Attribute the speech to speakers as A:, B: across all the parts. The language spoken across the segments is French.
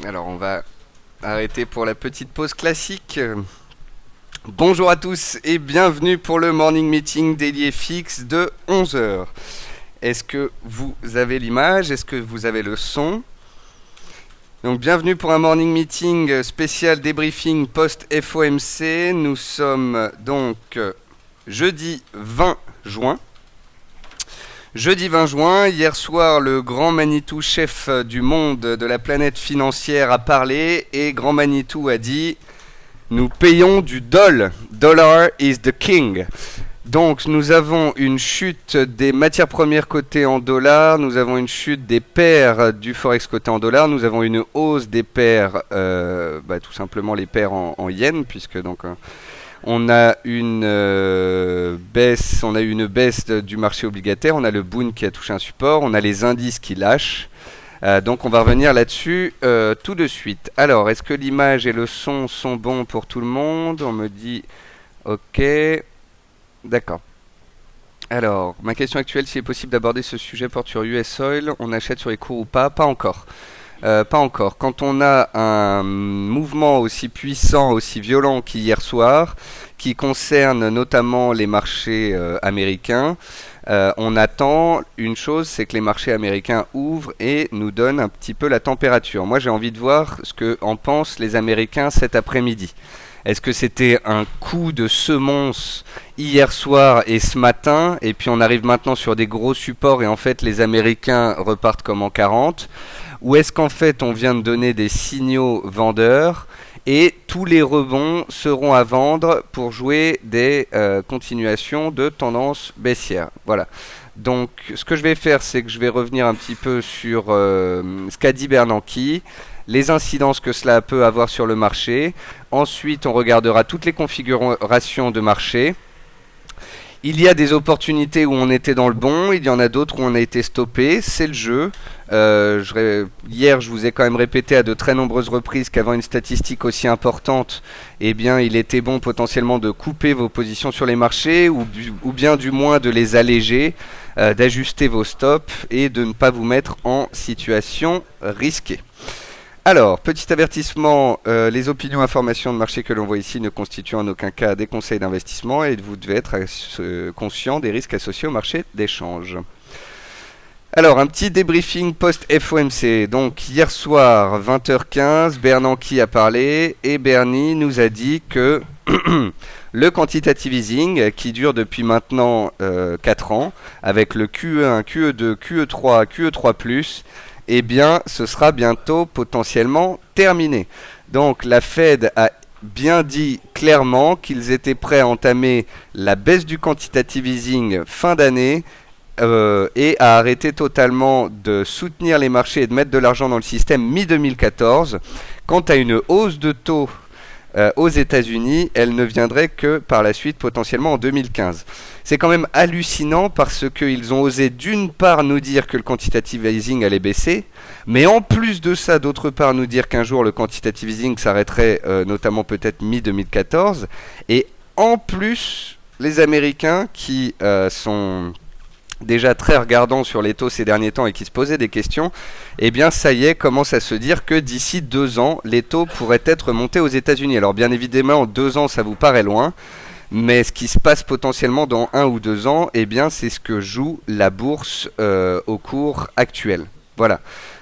A: Alors on va arrêter pour la petite pause classique. Bonjour à tous et bienvenue pour le morning meeting Daily FX de 11 heures. Est-ce que vous avez l'image? Est-ce que vous avez le son? Donc bienvenue pour un morning meeting spécial débriefing post-FOMC. Nous sommes donc jeudi 20 juin. Jeudi 20 juin, hier soir, le grand Manitou, chef du monde de la planète financière, a parlé et grand Manitou a dit « Nous payons du doll. Dollar is the king ». Donc nous avons une chute des matières premières cotées en dollars, nous avons une chute des paires du forex coté en dollars, nous avons une hausse des paires, tout simplement les paires en yens, puisque donc... on a une baisse du marché obligataire, on a le Bund qui a touché un support, on a les indices qui lâchent. Donc on va revenir là-dessus tout de suite. Alors, est-ce que l'image et le son sont bons pour tout le monde? On me dit OK. D'accord. Alors, ma question actuelle, s'il est possible d'aborder ce sujet, porte sur US Oil. On achète sur les cours ou pas? Pas encore. Pas encore. Quand on a un mouvement aussi puissant, aussi violent qu'hier soir, qui concerne notamment les marchés américains, on attend une chose, c'est que les marchés américains ouvrent et nous donnent un petit peu la température. Moi, j'ai envie de voir ce que en pensent les Américains cet après-midi. Est-ce que c'était un coup de semonce hier soir et ce matin, et puis on arrive maintenant sur des gros supports et en fait les Américains repartent comme en 40? Ou est-ce qu'en fait on vient de donner des signaux vendeurs et tous les rebonds seront à vendre pour jouer des continuations de tendance baissière? Voilà. Donc ce que je vais faire, c'est que je vais revenir un petit peu sur ce qu'a dit Bernanke, les incidences que cela peut avoir sur le marché. Ensuite, on regardera toutes les configurations de marché. Il y a des opportunités où on était dans le bon, il y en a d'autres où on a été stoppé, c'est le jeu. Hier, je vous ai quand même répété à de très nombreuses reprises qu'avant une statistique aussi importante, eh bien, il était bon potentiellement de couper vos positions sur les marchés ou bien du moins de les alléger, d'ajuster vos stops et de ne pas vous mettre en situation risquée. Alors, petit avertissement, les opinions et informations de marché que l'on voit ici ne constituent en aucun cas des conseils d'investissement et vous devez être conscient des risques associés au marché d'échange. Alors, un petit débriefing post-FOMC. Donc, hier soir, 20h15, Bernanke a parlé et Bernie nous a dit que le quantitative easing, qui dure depuis maintenant 4 ans, avec le QE1, QE2, QE3, QE3+, eh bien, ce sera bientôt potentiellement terminé. Donc, la Fed a bien dit clairement qu'ils étaient prêts à entamer la baisse du quantitative easing fin d'année et à arrêter totalement de soutenir les marchés et de mettre de l'argent dans le système mi-2014. Quant à une hausse de taux aux États-Unis, elle ne viendrait que par la suite potentiellement en 2015. C'est quand même hallucinant parce qu'ils ont osé d'une part nous dire que le quantitative easing allait baisser, mais en plus de ça, d'autre part nous dire qu'un jour le quantitative easing s'arrêterait notamment peut-être mi-2014, et en plus les Américains qui sont déjà très regardants sur les taux ces derniers temps et qui se posaient des questions, eh bien ça y est, commence à se dire que d'ici 2 ans, les taux pourraient être montés aux États-Unis. Alors bien évidemment, en 2 ans, ça vous paraît loin, mais ce qui se passe potentiellement dans 1 ou 2 ans, eh bien c'est ce que joue la bourse au cours actuel. Voilà.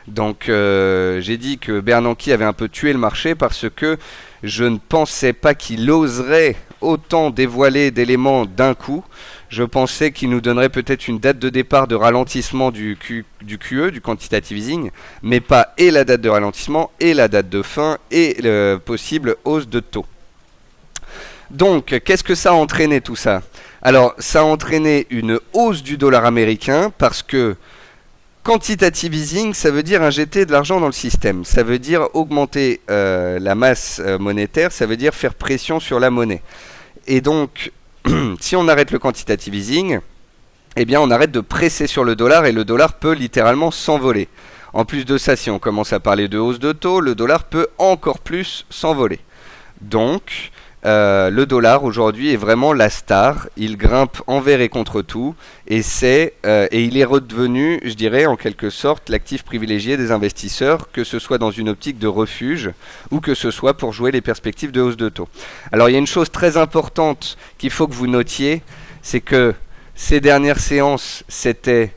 A: Donc j'ai dit que Bernanke avait un peu tué le marché parce que je ne pensais pas qu'il oserait autant dévoiler d'éléments d'un coup. Je pensais qu'il nous donnerait peut-être une date de départ de ralentissement du QE, du quantitative easing, mais pas et la date de ralentissement, et la date de fin, et le possible hausse de taux. Donc, qu'est-ce que ça a entraîné tout ça? Alors, ça a entraîné une hausse du dollar américain parce que quantitative easing, ça veut dire injecter de l'argent dans le système. Ça veut dire augmenter la masse monétaire, ça veut dire faire pression sur la monnaie. Et donc, si on arrête le quantitative easing, eh bien on arrête de presser sur le dollar et le dollar peut littéralement s'envoler. En plus de ça, si on commence à parler de hausse de taux, le dollar peut encore plus s'envoler. Donc, le dollar aujourd'hui est vraiment la star. Il grimpe envers et contre tout, et il est redevenu, je dirais, en quelque sorte, l'actif privilégié des investisseurs, que ce soit dans une optique de refuge ou que ce soit pour jouer les perspectives de hausse de taux. Alors il y a une chose très importante qu'il faut que vous notiez, c'est que ces dernières séances, c'était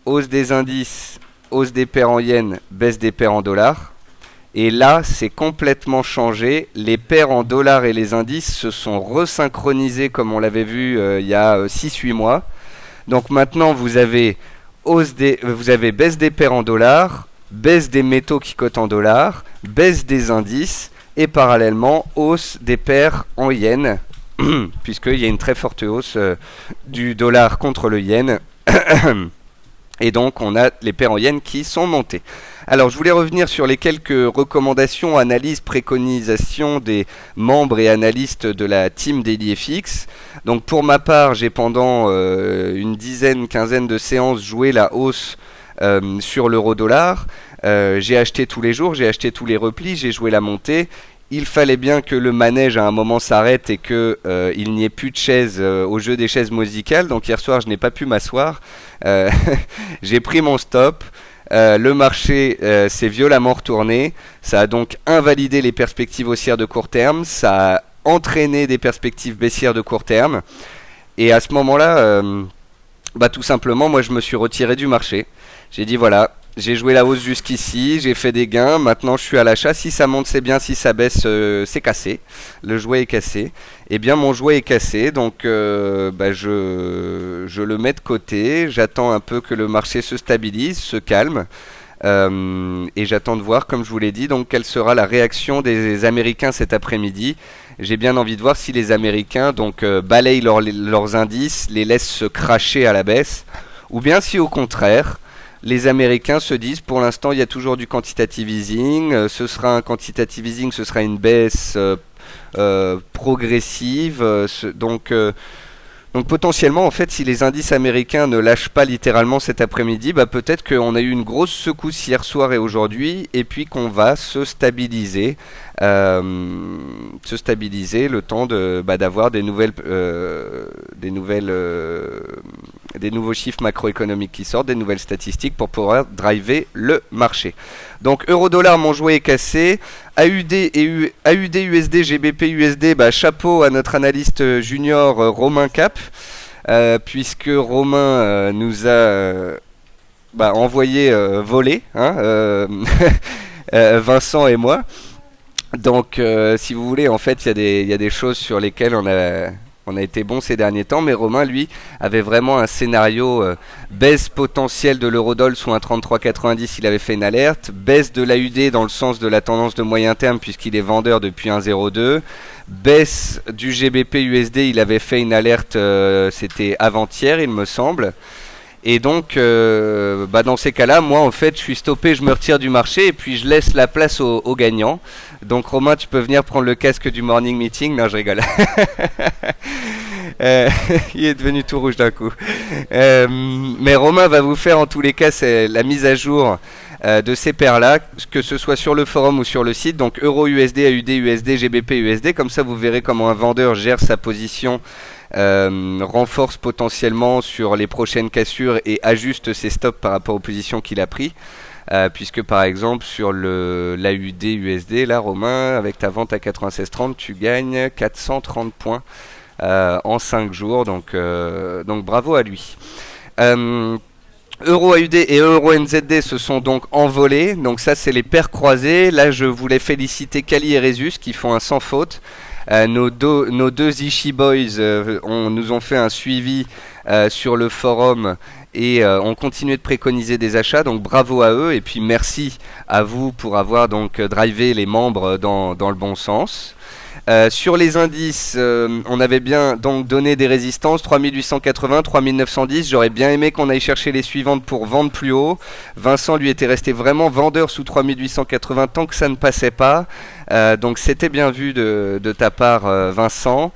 A: hausse des indices, hausse des paires en yens, baisse des paires en dollars. Et là, c'est complètement changé. Les paires en dollars et les indices se sont resynchronisés comme on l'avait vu il y a 6-8 mois. Donc maintenant, vous avez baisse des paires en dollars, baisse des métaux qui cotent en dollars, baisse des indices et parallèlement hausse des paires en yens, puisqu'il y a une très forte hausse du dollar contre le yen. Et donc on a les paires en yens qui sont montées. Alors je voulais revenir sur les quelques recommandations, analyses, préconisations des membres et analystes de la team DailyFX. Donc pour ma part, j'ai pendant une quinzaine de séances joué la hausse sur l'euro-dollar. J'ai acheté tous les jours, j'ai acheté tous les replis, j'ai joué la montée. Il fallait bien que le manège à un moment s'arrête et que il n'y ait plus de chaises au jeu des chaises musicales. Donc hier soir, je n'ai pas pu m'asseoir. J'ai pris mon stop. Le marché s'est violemment retourné. Ça a donc invalidé les perspectives haussières de court terme. Ça a entraîné des perspectives baissières de court terme. Et à ce moment-là, tout simplement, moi, je me suis retiré du marché. J'ai dit voilà. J'ai joué la hausse jusqu'ici, j'ai fait des gains, maintenant je suis à l'achat. Si ça monte c'est bien, si ça baisse c'est cassé. Le jouet est cassé. Eh bien mon jouet est cassé, donc je le mets de côté. J'attends un peu que le marché se stabilise, se calme. Et j'attends de voir, comme je vous l'ai dit, donc quelle sera la réaction des Américains cet après-midi. J'ai bien envie de voir si les Américains balayent leurs indices, les laissent se cracher à la baisse, ou bien si au contraire... Les Américains se disent, pour l'instant, il y a toujours du quantitative easing. Ce sera un quantitative easing, ce sera une baisse progressive. Donc potentiellement, en fait, si les indices américains ne lâchent pas littéralement cet après-midi, peut-être qu'on a eu une grosse secousse hier soir et aujourd'hui, et puis qu'on va se stabiliser le temps d'avoir des nouveaux chiffres macroéconomiques qui sortent, des nouvelles statistiques pour pouvoir driver le marché. Donc euro-dollar, mon jouet est cassé. AUD USD, GBP USD, chapeau à notre analyste junior Romain Cap, puisque Romain nous a envoyé voler, Vincent et moi. Donc si vous voulez, en fait, il y a des choses sur lesquelles on a été bon ces derniers temps, mais Romain, lui, avait vraiment un scénario baisse potentielle de l'eurodoll sous un 33,90, il avait fait une alerte, baisse de l'AUD dans le sens de la tendance de moyen terme puisqu'il est vendeur depuis 1,02, baisse du GBP USD, il avait fait une alerte, c'était avant-hier il me semble. Et donc, dans ces cas-là, moi, en fait, je suis stoppé, je me retire du marché et puis je laisse la place aux gagnants. Donc, Romain, tu peux venir prendre le casque du morning meeting. Non, je rigole. Il est devenu tout rouge d'un coup. Mais Romain va vous faire, en tous les cas, c'est la mise à jour de ces paires-là, que ce soit sur le forum ou sur le site. Donc, Euro USD, AUD USD, GBP USD. Comme ça, vous verrez comment un vendeur gère sa position. Renforce potentiellement sur les prochaines cassures et ajuste ses stops par rapport aux positions qu'il a pris, puisque par exemple sur l'AUD USD, là Romain, avec ta vente à 96,30 tu gagnes 430 points en 5 jours, donc bravo à lui. Euro AUD et Euro NZD se sont donc envolés, donc ça c'est les paires croisées. Là je voulais féliciter Kali et Rezus qui font un sans faute. Nos deux Ishi Boys nous ont fait un suivi sur le forum et ont continué de préconiser des achats, donc bravo à eux et puis merci à vous pour avoir donc drivé les membres dans le bon sens. Sur les indices, on avait bien donc donné des résistances 3880, 3910. J'aurais bien aimé qu'on aille chercher les suivantes pour vendre plus haut. Vincent lui était resté vraiment vendeur sous 3880 tant que ça ne passait pas. Donc c'était bien vu de ta part, Vincent.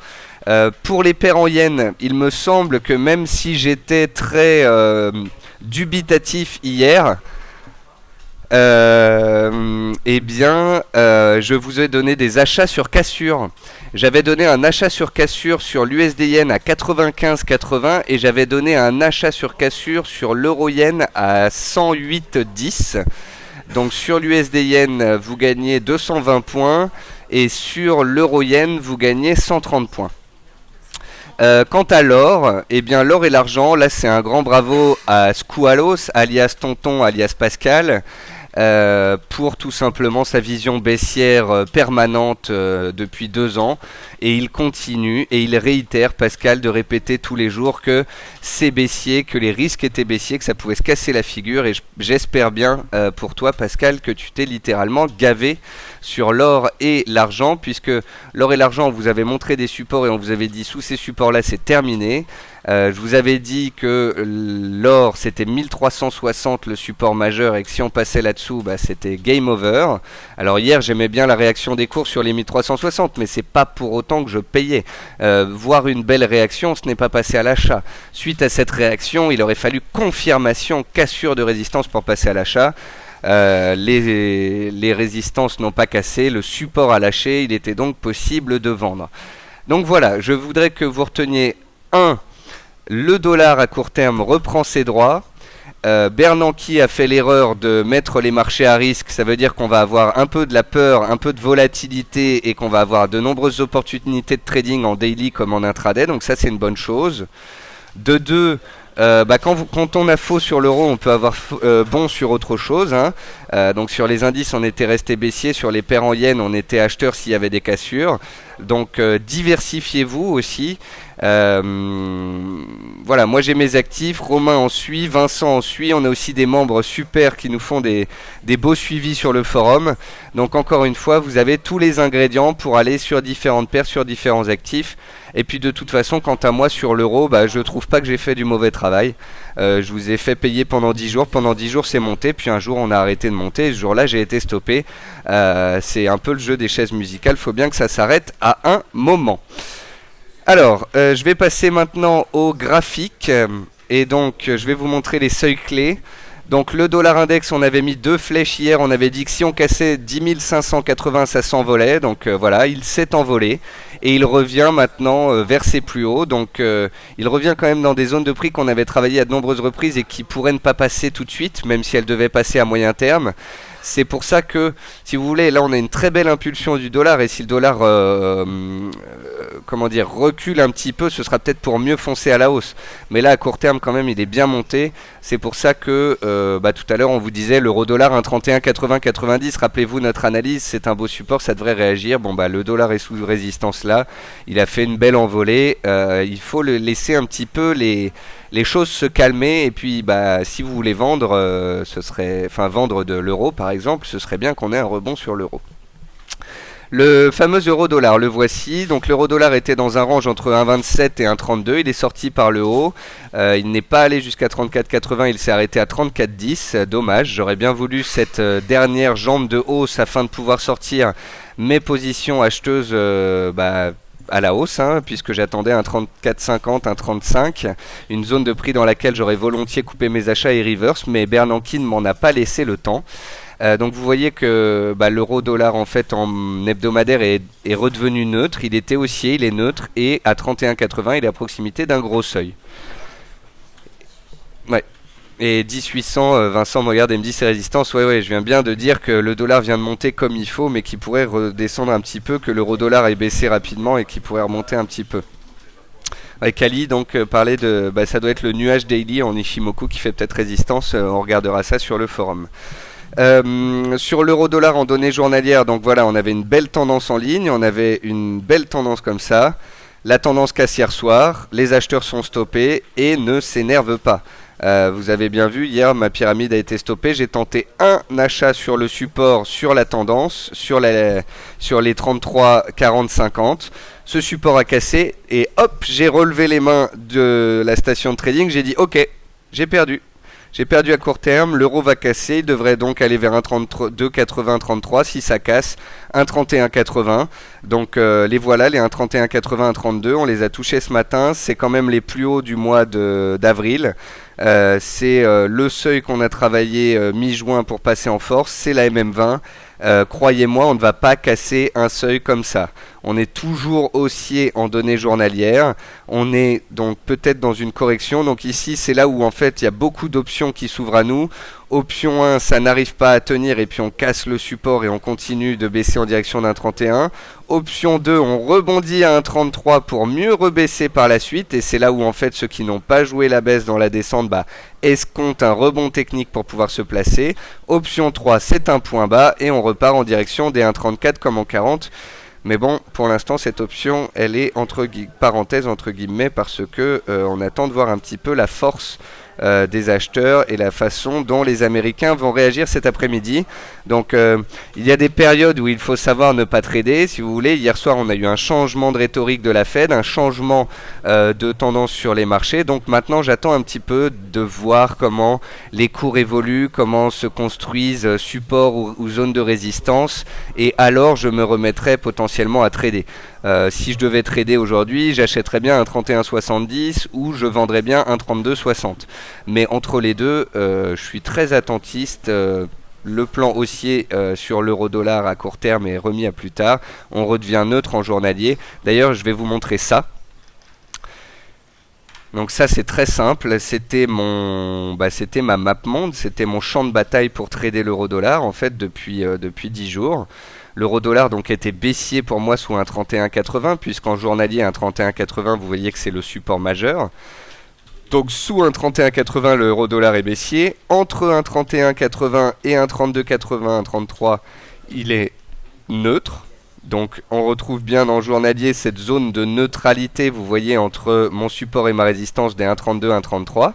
A: Pour les paires en yens, il me semble que même si j'étais très dubitatif hier, Eh bien, je vous ai donné des achats sur cassure. J'avais donné un achat sur cassure sur l'USD-Yen à 95,80 et j'avais donné un achat sur cassure sur l'euro-yen à 108,10. Donc sur l'USD-Yen, vous gagnez 220 points et sur l'euro-yen, vous gagnez 130 points. Quant à l'or, eh bien l'or et l'argent, là c'est un grand bravo à Skoualos, alias Tonton, alias Pascal, pour tout simplement sa vision baissière permanente depuis 2 ans. Et il continue et il réitère, Pascal, de répéter tous les jours que c'est baissier, que les risques étaient baissiers, que ça pouvait se casser la figure. Et j'espère bien pour toi, Pascal, que tu t'es littéralement gavé sur l'or et l'argent, puisque l'or et l'argent, on vous avait montré des supports et on vous avait dit sous ces supports-là, c'est terminé. Je vous avais dit que l'or c'était 1360 le support majeur et que si on passait là-dessous, bah, c'était game over. Alors hier j'aimais bien la réaction des cours sur les 1360, mais c'est pas pour autant que je payais. Voir une belle réaction, ce n'est pas passé à l'achat. Suite à cette réaction, il aurait fallu confirmation, cassure de résistance pour passer à l'achat. Les résistances n'ont pas cassé, le support a lâché, il était donc possible de vendre. Donc voilà, je voudrais que vous reteniez 1. Le dollar à court terme reprend ses droits. Bernanke a fait l'erreur de mettre les marchés à risque. Ça veut dire qu'on va avoir un peu de la peur, un peu de volatilité et qu'on va avoir de nombreuses opportunités de trading en daily comme en intraday. Donc ça c'est une bonne chose. De 2, quand on a faux sur l'euro, on peut avoir bon sur autre chose. Donc sur les indices, on était resté baissier. Sur les paires en yens, on était acheteur s'il y avait des cassures. Donc diversifiez-vous aussi. Voilà, moi j'ai mes actifs, Romain en suit, Vincent en suit, on a aussi des membres super qui nous font des beaux suivis sur le forum. Donc encore une fois, vous avez tous les ingrédients pour aller sur différentes paires, sur différents actifs. Et puis de toute façon, quant à moi sur l'euro, je trouve pas que j'ai fait du mauvais travail. Je vous ai fait payer pendant 10 jours, pendant 10 jours c'est monté, puis un jour on a arrêté de monter, ce jour-là j'ai été stoppé. C'est un peu le jeu des chaises musicales, faut bien que ça s'arrête à un moment. Alors, je vais passer maintenant au graphique et donc je vais vous montrer les seuils clés. Donc le dollar index, on avait mis 2 flèches hier, on avait dit que si on cassait 10 580, ça s'envolait. Donc voilà, il s'est envolé et il revient maintenant vers ses plus hauts. Donc il revient quand même dans des zones de prix qu'on avait travaillé à de nombreuses reprises et qui pourraient ne pas passer tout de suite, même si elles devaient passer à moyen terme. C'est pour ça que, si vous voulez, là on a une très belle impulsion du dollar et si le dollar recule un petit peu, ce sera peut-être pour mieux foncer à la hausse. Mais là à court terme quand même il est bien monté. C'est pour ça que tout à l'heure on vous disait l'euro-dollar 1,3180-90. Rappelez-vous notre analyse, c'est un beau support, ça devrait réagir. Bon le dollar est sous résistance là, il a fait une belle envolée. Il faut le laisser un petit peu les choses se calmer et puis si vous voulez vendre, vendre de l'euro par exemple, ce serait bien qu'on ait un rebond sur l'euro. Le fameux euro-dollar, le voici. Donc l'euro-dollar était dans un range entre 1,27 et 1,32. Il est sorti par le haut. Il n'est pas allé jusqu'à 34,80. Il s'est arrêté à 34,10. Dommage. J'aurais bien voulu cette dernière jambe de hausse afin de pouvoir sortir mes positions acheteuses à la hausse, puisque j'attendais un 34,50, un 35, une zone de prix dans laquelle j'aurais volontiers coupé mes achats et reverse, mais Bernanke ne m'en a pas laissé le temps. Donc vous voyez que l'euro-dollar en fait en hebdomadaire est redevenu neutre, il était haussier, il est neutre et à 31,80 il est à proximité d'un gros seuil. Ouais. Et 10,800, Vincent me regarde et me dit ses résistances. Ouais, je viens bien de dire que le dollar vient de monter comme il faut, mais qu'il pourrait redescendre un petit peu, que l'euro-dollar est baissé rapidement et qu'il pourrait remonter un petit peu. Kali donc parlait de, ça doit être le nuage daily en Ishimoku qui fait peut-être résistance, on regardera ça sur le forum. Sur l'euro-dollar en données journalières, donc voilà, on avait une belle tendance en ligne, on avait une belle tendance comme ça, la tendance casse hier soir, les acheteurs sont stoppés et ne s'énervent pas. Vous avez bien vu, hier ma pyramide a été stoppée, j'ai tenté un achat sur le support, sur la tendance, sur les 33, 40, 50. Ce support a cassé et hop, j'ai relevé les mains de la station de trading, j'ai dit ok, j'ai perdu. J'ai perdu à court terme, l'euro va casser, il devrait donc aller vers un 32,80-33. Si ça casse, un 31,80. Donc les voilà, les 1,31,80, 1,32, on les a touchés ce matin. C'est quand même les plus hauts du mois d'avril. C'est le seuil qu'on a travaillé mi-juin pour passer en force, c'est la MM20. Croyez-moi, on ne va pas casser un seuil comme ça. On est toujours haussier en données journalières. On est donc peut-être dans une correction. Donc ici, c'est là où en fait il y a beaucoup d'options qui s'ouvrent à nous. Option 1, ça n'arrive pas à tenir et puis on casse le support et on continue de baisser en direction d'un 31. Option 2, on rebondit à un 33 pour mieux rebaisser par la suite. Et c'est là où en fait ceux qui n'ont pas joué la baisse dans la descente escomptent un rebond technique pour pouvoir se placer. Option 3, c'est un point bas et on repart en direction des 1,34 comme en 40. Mais bon, pour l'instant, cette option, elle est entre parenthèses, entre guillemets, parce que on attend de voir un petit peu la force des acheteurs et la façon dont les Américains vont réagir cet après-midi. Donc, il y a des périodes où il faut savoir ne pas trader. Si vous voulez, hier soir, on a eu un changement de rhétorique de la Fed, un changement de tendance sur les marchés. Donc maintenant, j'attends un petit peu de voir comment les cours évoluent, comment se construisent support ou zone de résistance. Et alors, je me remettrai potentiellement à trader. Si je devais trader aujourd'hui, j'achèterais bien un 31,70 ou je vendrais bien un 32,60. Mais entre les deux, je suis très attentiste. Le plan haussier sur l'euro-dollar à court terme est remis à plus tard. On redevient neutre en journalier. D'ailleurs, je vais vous montrer ça. Donc ça, c'est très simple. C'était ma map monde, c'était mon champ de bataille pour trader l'euro-dollar en fait depuis 10 jours. L'euro-dollar donc était baissier pour moi sous un 31,80 puisqu'en journalier un 31,80 vous voyez que c'est le support majeur. Donc sous un 31,80 le euro-dollar est baissier. Entre un 31,80 et un 32,80, un 33 il est neutre. Donc on retrouve bien dans le journalier cette zone de neutralité, vous voyez, entre mon support et ma résistance des 1,32 et 1,33.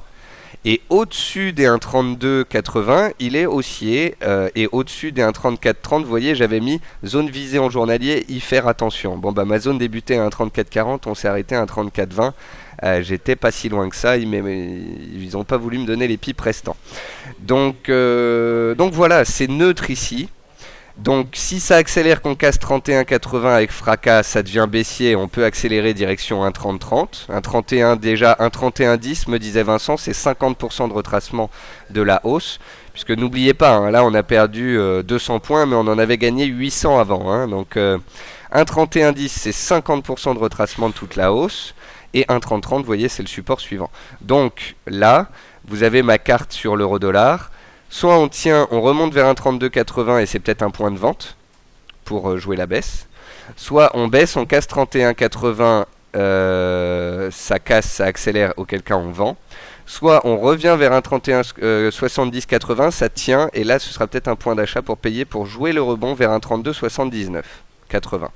A: Et au-dessus des 1,32,80, il est haussier. Et au-dessus des 1,34,30, vous voyez, j'avais mis zone visée en journalier, y faire attention. Bon, bah ma zone débutait à 1,34,40, on s'est arrêté à 1,34,20. J'étais pas si loin que ça, ils n'ont pas voulu me donner les pips restants. Donc voilà, c'est neutre ici. Donc si ça accélère qu'on casse 31,80 avec fracas, ça devient baissier, on peut accélérer direction 1,30,30. 1,31 déjà, 1,31,10 me disait Vincent, c'est 50% de retracement de la hausse. Puisque n'oubliez pas, hein, là on a perdu 200 points, mais on en avait gagné 800 avant. Hein, donc 1,31,10 c'est 50% de retracement de toute la hausse. Et 1,30,30, vous voyez, c'est le support suivant. Donc là, vous avez ma carte sur l'euro-dollar. Soit on tient, on remonte vers un 32,80 et c'est peut-être un point de vente pour jouer la baisse. Soit on baisse, on casse 31,80, ça casse, ça accélère, auquel cas on vend. Soit on revient vers un 31,70,80, ça tient et là ce sera peut-être un point d'achat pour payer pour jouer le rebond vers un 32,79,80.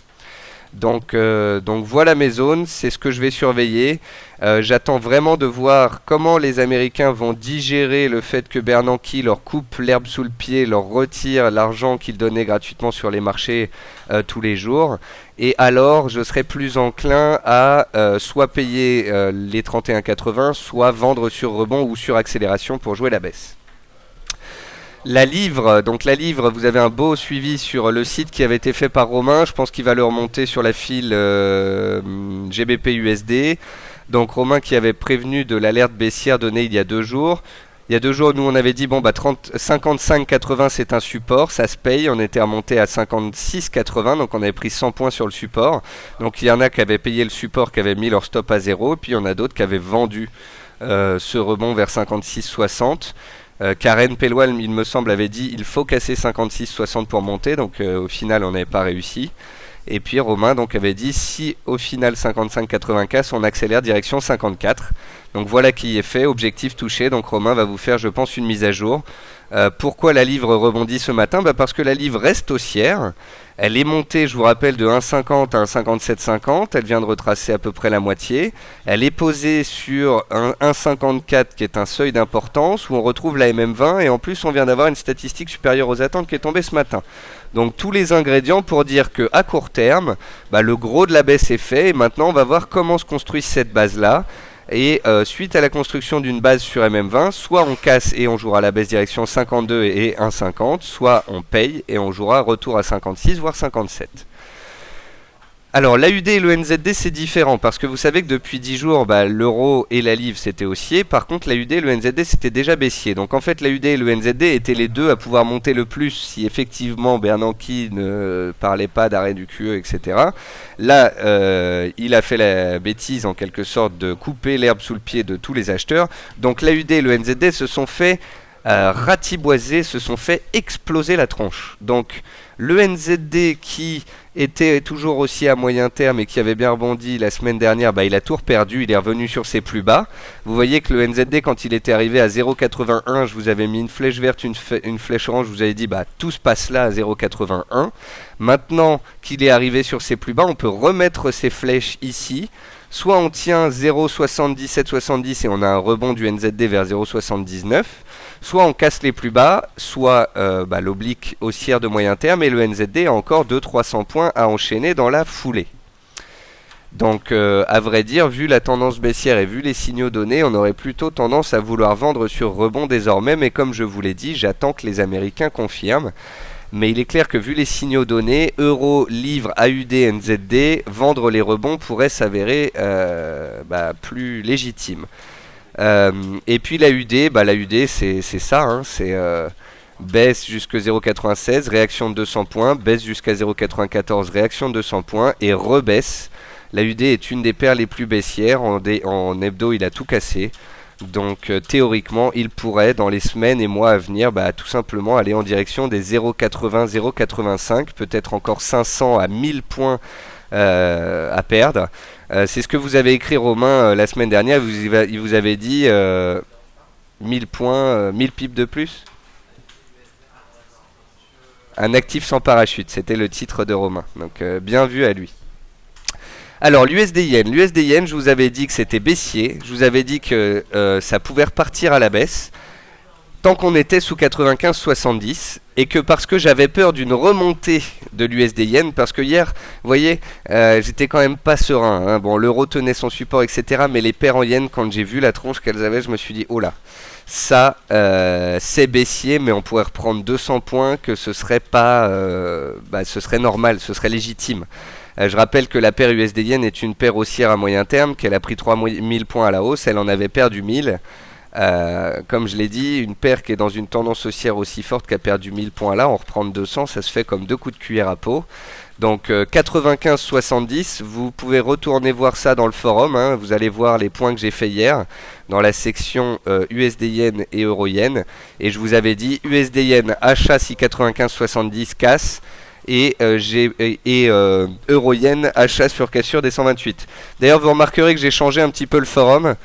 A: Donc voilà mes zones, c'est ce que je vais surveiller. J'attends vraiment de voir comment les Américains vont digérer le fait que Bernanke leur coupe l'herbe sous le pied, leur retire l'argent qu'ils donnaient gratuitement sur les marchés tous les jours. Et alors je serai plus enclin à soit payer les 31,80, soit vendre sur rebond ou sur accélération pour jouer la baisse. La livre, vous avez un beau suivi sur le site qui avait été fait par Romain. Je pense qu'il va le remonter sur la file GBP USD. Donc Romain qui avait prévenu de l'alerte baissière donnée il y a 2 jours. Il y a 2 jours, nous on avait dit 55,80 c'est un support, ça se paye. On était remonté à 56,80, donc on avait pris 100 points sur le support. Donc il y en a qui avaient payé le support, qui avaient mis leur stop à 0, puis il y en a d'autres qui avaient vendu ce rebond vers 56,60. Karen Pelwell, il me semble, avait dit il faut casser 56,60 pour monter, donc au final on n'avait pas réussi. Et puis Romain donc avait dit si au final 55,80 casse, on accélère direction 54. Donc voilà qui est fait, objectif touché. Donc Romain va vous faire, je pense, une mise à jour. Pourquoi la livre rebondit ce matin? Parce que la livre reste haussière. Elle est montée, je vous rappelle, de 1,50 à 1,5750. Elle vient de retracer à peu près la moitié. Elle est posée sur un 1,54 qui est un seuil d'importance où on retrouve la MM20 et en plus on vient d'avoir une statistique supérieure aux attentes qui est tombée ce matin. Donc tous les ingrédients pour dire qu'à court terme, le gros de la baisse est fait et maintenant on va voir comment se construit cette base-là. Et suite à la construction d'une base sur MM20, soit on casse et on jouera la baisse direction 52 et 1,50, soit on paye et on jouera retour à 56 voire 57. Alors l'AUD et le NZD c'est différent parce que vous savez que depuis 10 jours l'euro et la livre c'était haussier, par contre l'AUD et le NZD c'était déjà baissier. Donc en fait l'AUD et le NZD étaient les deux à pouvoir monter le plus si effectivement Bernanke ne parlait pas d'arrêt du QE, etc. Là il a fait la bêtise en quelque sorte de couper l'herbe sous le pied de tous les acheteurs. Donc l'AUD et le NZD se sont fait ratiboiser, se sont fait exploser la tronche. Donc le NZD qui était toujours aussi à moyen terme et qui avait bien rebondi la semaine dernière, il a tout perdu, il est revenu sur ses plus bas. Vous voyez que le NZD quand il était arrivé à 0,81, je vous avais mis une flèche verte, une flèche orange, je vous avais dit tout se passe là à 0,81. Maintenant qu'il est arrivé sur ses plus bas, on peut remettre ces flèches ici. Soit on tient 0,7770 et on a un rebond du NZD vers 0,79, soit on casse les plus bas, soit l'oblique haussière de moyen terme et le NZD a encore 200-300 points à enchaîner dans la foulée. Donc à vrai dire, vu la tendance baissière et vu les signaux donnés, on aurait plutôt tendance à vouloir vendre sur rebond désormais, mais comme je vous l'ai dit, j'attends que les Américains confirment. Mais il est clair que vu les signaux donnés, euro, livre, AUD, NZD, vendre les rebonds pourrait s'avérer plus légitime. Et puis l'AUD, c'est ça, c'est baisse jusqu'à 0,96, réaction de 200 points, baisse jusqu'à 0,94, réaction de 200 points et rebaisse. L'AUD est une des paires les plus baissières, en hebdo il a tout cassé. Donc théoriquement il pourrait dans les semaines et mois à venir tout simplement aller en direction des 0,80, 0,85, peut-être encore 500 à 1000 points à perdre. C'est ce que vous avez écrit Romain la semaine dernière, il vous avait dit 1000 points, 1000 pips de plus. Un actif sans parachute, c'était le titre de Romain, donc bien vu à lui. Alors l'USD-Yen, je vous avais dit que c'était baissier, je vous avais dit que ça pouvait repartir à la baisse tant qu'on était sous 95,70 et que parce que j'avais peur d'une remontée de l'USD-Yen, parce que hier, vous voyez, j'étais quand même pas serein, hein. Bon, l'euro tenait son support, etc. Mais les paires en Yen, quand j'ai vu la tronche qu'elles avaient, je me suis dit, oh là, ça c'est baissier, mais on pourrait reprendre 200 points, que ce serait pas, ce serait normal, ce serait légitime. Je rappelle que la paire USD-Yen est une paire haussière à moyen terme, qu'elle a pris 3000 points à la hausse, elle en avait perdu 1000. Comme je l'ai dit, une paire qui est dans une tendance haussière aussi forte qui a perdu 1000 points là, on reprend 200, ça se fait comme deux coups de cuillère à peau. Donc 95,70, vous pouvez retourner voir ça dans le forum, hein, vous allez voir les points que j'ai fait hier dans la section USD-Yen et Euro-Yen. Et je vous avais dit USD-Yen achat si 95,70 casse. Et Euro-Yen achat sur cassure des 128. D'ailleurs vous remarquerez que j'ai changé un petit peu le forum.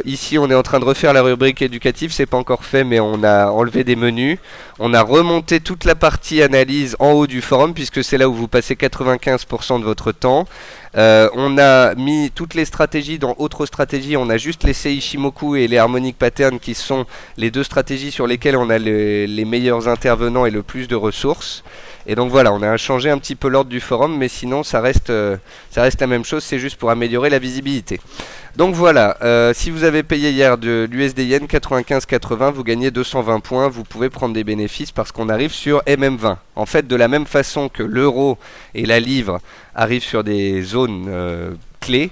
A: Ici on est en train de refaire la rubrique éducative, c'est pas encore fait mais on a enlevé des menus. On a remonté toute la partie analyse en haut du forum puisque c'est là où vous passez 95% de votre temps. On a mis toutes les stratégies dans autres stratégies, on a juste laissé Ishimoku et les Harmonic Patterns qui sont les deux stratégies sur lesquelles on a les meilleurs intervenants et le plus de ressources. Et donc voilà, on a changé un petit peu l'ordre du forum, mais sinon ça reste la même chose, c'est juste pour améliorer la visibilité. Donc voilà, si vous avez payé hier de l'USD-Yen 95,80, vous gagnez 220 points, vous pouvez prendre des bénéfices parce qu'on arrive sur MM20. En fait, de la même façon que l'euro et la livre arrivent sur des zones clés,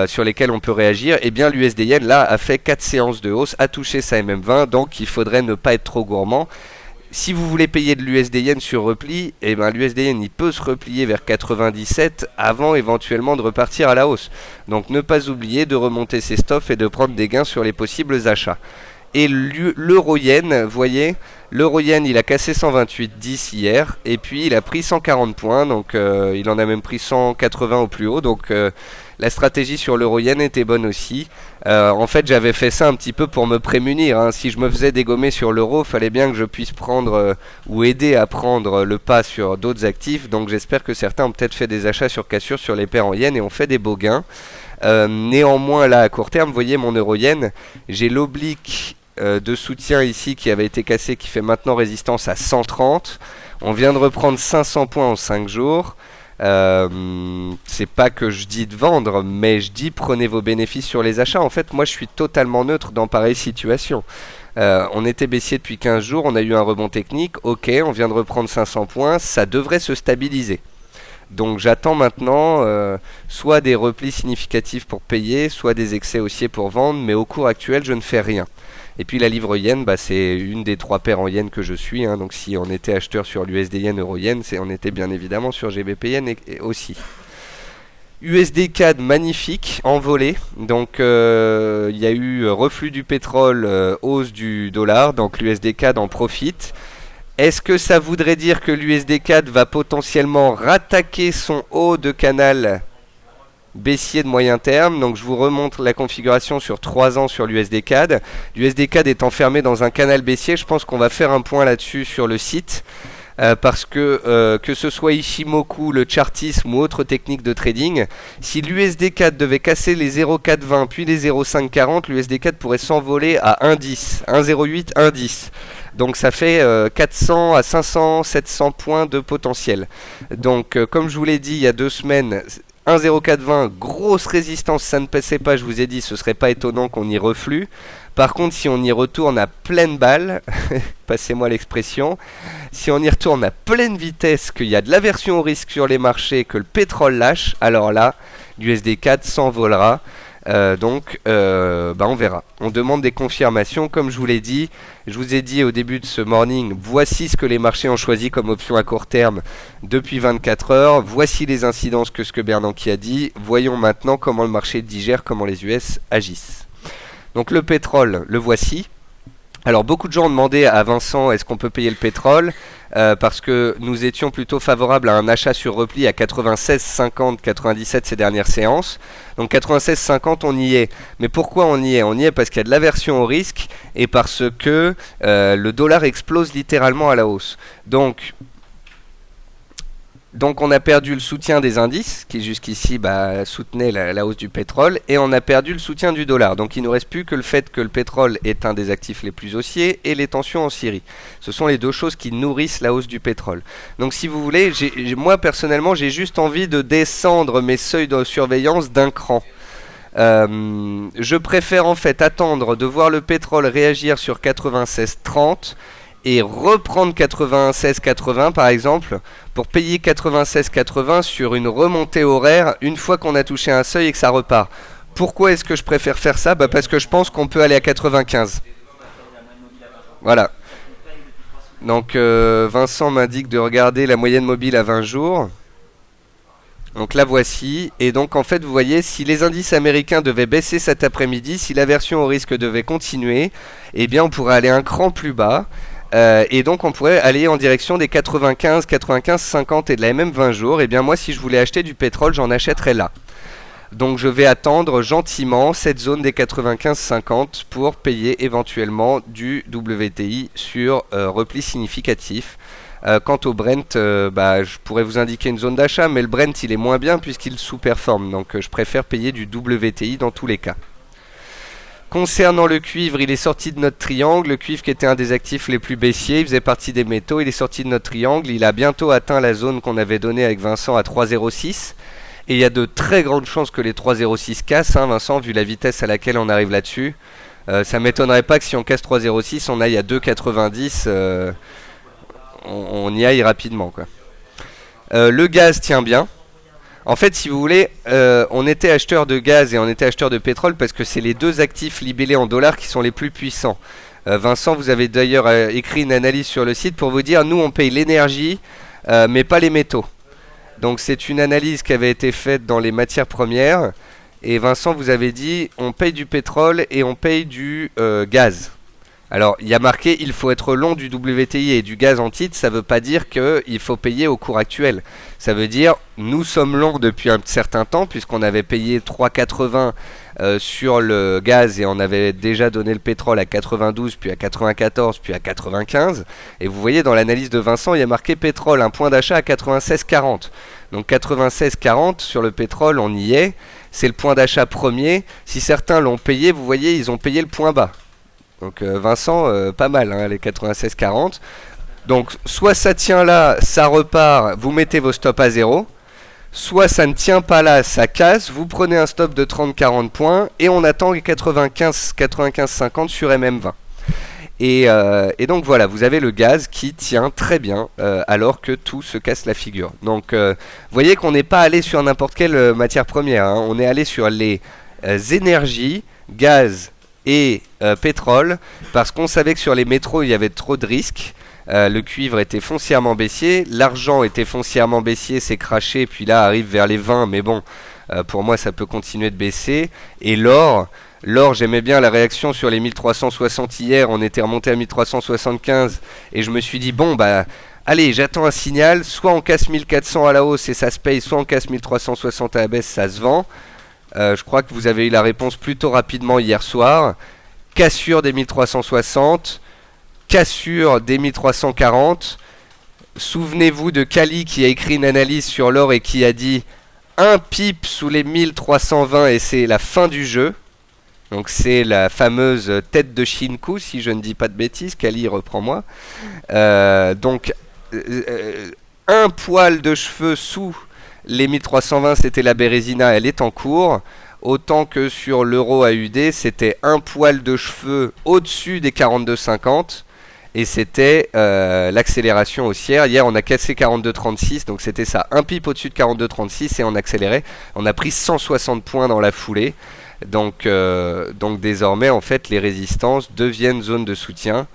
A: sur lesquelles on peut réagir, et bien l'USD-Yen là a fait 4 séances de hausse, a touché sa MM20, donc il faudrait ne pas être trop gourmand. Si vous voulez payer de l'USD-Yen sur repli, eh ben l'USD-Yen il peut se replier vers 97 avant éventuellement de repartir à la hausse. Donc ne pas oublier de remonter ses stops et de prendre des gains sur les possibles achats. Et l'euro-yen, vous voyez, l'euro-yen il a cassé 128,10 hier et puis il a pris 140 points, donc il en a même pris 180 au plus haut, donc la stratégie sur l'euro-yen était bonne aussi. En fait j'avais fait ça un petit peu pour me prémunir, hein. Si je me faisais dégommer sur l'euro, fallait bien que je puisse prendre ou aider à prendre le pas sur d'autres actifs, donc j'espère que certains ont peut-être fait des achats sur cassure sur les paires en yen et ont fait des beaux gains. Néanmoins là à court terme, vous voyez mon euro-yen, j'ai l'oblique de soutien ici qui avait été cassé, qui fait maintenant résistance à 130. On vient de reprendre 500 points en 5 jours. C'est pas que je dis de vendre, mais je dis prenez vos bénéfices sur les achats. En fait, moi je suis totalement neutre dans pareille situation. On était baissier depuis 15 jours, on a eu un rebond technique, ok, on vient de reprendre 500 points, ça devrait se stabiliser. Donc j'attends maintenant soit des replis significatifs pour payer, soit des excès haussiers pour vendre, mais au cours actuel je ne fais rien. Et puis la livre yen, bah, c'est une des 3 paires en yen que je suis, hein. Donc si on était acheteur sur l'USD yen, euro yen, on était bien évidemment sur GBP yen et aussi. USD CAD magnifique, envolé. Donc il y a eu reflux du pétrole, hausse du dollar, donc l'USD CAD en profite. Est-ce que ça voudrait dire que l'USD CAD va potentiellement rattaquer son haut de canal baissier de moyen terme? Donc je vous remontre la configuration sur 3 ans sur l'USD CAD. L'USD CAD est enfermé dans un canal baissier. Je pense qu'on va faire un point là-dessus sur le site. Parce que ce soit Ishimoku, le chartisme ou autre technique de trading, si l'USD CAD devait casser les 0,420 puis les 0,540, l'USD CAD pourrait s'envoler à 1,10, 1,08, 1,10. Donc ça fait 400 à 500, 700 points de potentiel. Donc comme je vous l'ai dit il y a 2 semaines, 1,0420, grosse résistance, ça ne passait pas, je vous ai dit, ce serait pas étonnant qu'on y reflue. Par contre, si on y retourne à pleine balle, passez-moi l'expression, si on y retourne à pleine vitesse, qu'il y a de l'aversion au risque sur les marchés, que le pétrole lâche, alors là, l'USD 4 s'envolera. Donc, on verra. On demande des confirmations, comme je vous l'ai dit. Je vous ai dit au début de ce morning, voici ce que les marchés ont choisi comme option à court terme depuis 24 heures. Voici les incidences que ce que Bernanke a dit. Voyons maintenant comment le marché digère, comment les US agissent. Donc le pétrole, le voici. Alors beaucoup de gens ont demandé à Vincent est-ce qu'on peut payer le pétrole parce que nous étions plutôt favorables à un achat sur repli à 96,50, 97 ces dernières séances. Donc 96,50 on y est. Mais pourquoi on y est? On y est parce qu'il y a de l'aversion au risque et parce que le dollar explose littéralement à la hausse. Donc on a perdu le soutien des indices, qui jusqu'ici soutenaient la hausse du pétrole, et on a perdu le soutien du dollar. Donc il ne nous reste plus que le fait que le pétrole est un des actifs les plus haussiers, et les tensions en Syrie. Ce sont les 2 choses qui nourrissent la hausse du pétrole. Donc si vous voulez, moi personnellement, j'ai juste envie de descendre mes seuils de surveillance d'un cran. Je préfère en fait attendre de voir le pétrole réagir sur 96,30 et reprendre 96,80 par exemple pour payer 96,80 sur une remontée horaire une fois qu'on a touché un seuil et que ça repart. Pourquoi est-ce que je préfère faire ça? Parce que je pense qu'on peut aller à 95. Voilà. Donc Vincent m'indique de regarder la moyenne mobile à 20 jours. Donc la voici, et donc en fait vous voyez, si les indices américains devaient baisser cet après-midi, si l'aversion au risque devait continuer, eh bien on pourrait aller un cran plus bas. Et donc on pourrait aller en direction des 95, 95, 50 et de la MM 20 jours. Et bien moi si je voulais acheter du pétrole, j'en achèterais là. Donc je vais attendre gentiment cette zone des 95-50 pour payer éventuellement du WTI sur repli significatif. Quant au Brent, je pourrais vous indiquer une zone d'achat, mais le Brent il est moins bien puisqu'il sous-performe. Donc je préfère payer du WTI dans tous les cas. Concernant le cuivre, il est sorti de notre triangle. Le cuivre qui était un des actifs les plus baissiers, il faisait partie des métaux, il est sorti de notre triangle. Il a bientôt atteint la zone qu'on avait donnée avec Vincent à 3,06. Et il y a de très grandes chances que les 3,06 cassent, hein, Vincent, vu la vitesse à laquelle on arrive là-dessus. Ça m'étonnerait pas que si on casse 3,06, on aille à 2,90. On y aille rapidement, quoi. Le gaz tient bien. En fait, si vous voulez, on était acheteur de gaz et on était acheteur de pétrole parce que c'est les 2 actifs libellés en dollars qui sont les plus puissants. Vincent, vous avez d'ailleurs écrit une analyse sur le site pour vous dire, nous on paye l'énergie, mais pas les métaux. Donc c'est une analyse qui avait été faite dans les matières premières. Et Vincent, vous avez dit, on paye du pétrole et on paye du gaz. Alors, il y a marqué, il faut être long du WTI et du gaz en titre, ça ne veut pas dire qu'il faut payer au cours actuel. Ça veut dire, nous sommes longs depuis un certain temps, puisqu'on avait payé 3,80 sur le gaz et on avait déjà donné le pétrole à 92, puis à 94, puis à 95. Et vous voyez, dans l'analyse de Vincent, il y a marqué pétrole, un point d'achat à 96,40. Donc 96,40 sur le pétrole, on y est. C'est le point d'achat premier. Si certains l'ont payé, vous voyez, ils ont payé le point bas. Donc Vincent, pas mal, hein, les 96,40. Donc soit ça tient là, ça repart, vous mettez vos stops à 0. Soit ça ne tient pas là, ça casse, vous prenez un stop de 30-40 points et on attend les 95-50 sur MM20. Et donc voilà, vous avez le gaz qui tient très bien alors que tout se casse la figure. Donc vous voyez qu'on n'est pas allé sur n'importe quelle matière première, hein. On est allé sur les énergies, gaz et pétrole, parce qu'on savait que sur les métros il y avait trop de risques. Le cuivre était foncièrement baissier, l'argent était foncièrement baissier, c'est craché, puis là arrive vers les 20, mais bon, pour moi ça peut continuer de baisser. Et l'or, j'aimais bien la réaction sur les 1360 hier, on était remonté à 1375, et je me suis dit, bon bah, allez, j'attends un signal, soit on casse 1400 à la hausse et ça se paye, soit on casse 1360 à la baisse, ça se vend. Je crois que vous avez eu la réponse plutôt rapidement hier soir. Cassure des 1360, cassure des 1340. Souvenez-vous de Kali qui a écrit une analyse sur l'or et qui a dit un pip sous les 1320 et c'est la fin du jeu. Donc c'est la fameuse tête de Shinku, si je ne dis pas de bêtises. Kali, reprends-moi. Donc un poil de cheveux sous les 1320, c'était la Bérésina, elle est en cours. Autant que sur l'euro AUD, c'était un poil de cheveux au-dessus des 42,50. Et c'était l'accélération haussière. Hier, on a cassé 42,36, donc c'était ça. Un pip au-dessus de 42,36 et on accélérait. On a pris 160 points dans la foulée. Donc désormais, en fait, les résistances deviennent zone de soutien.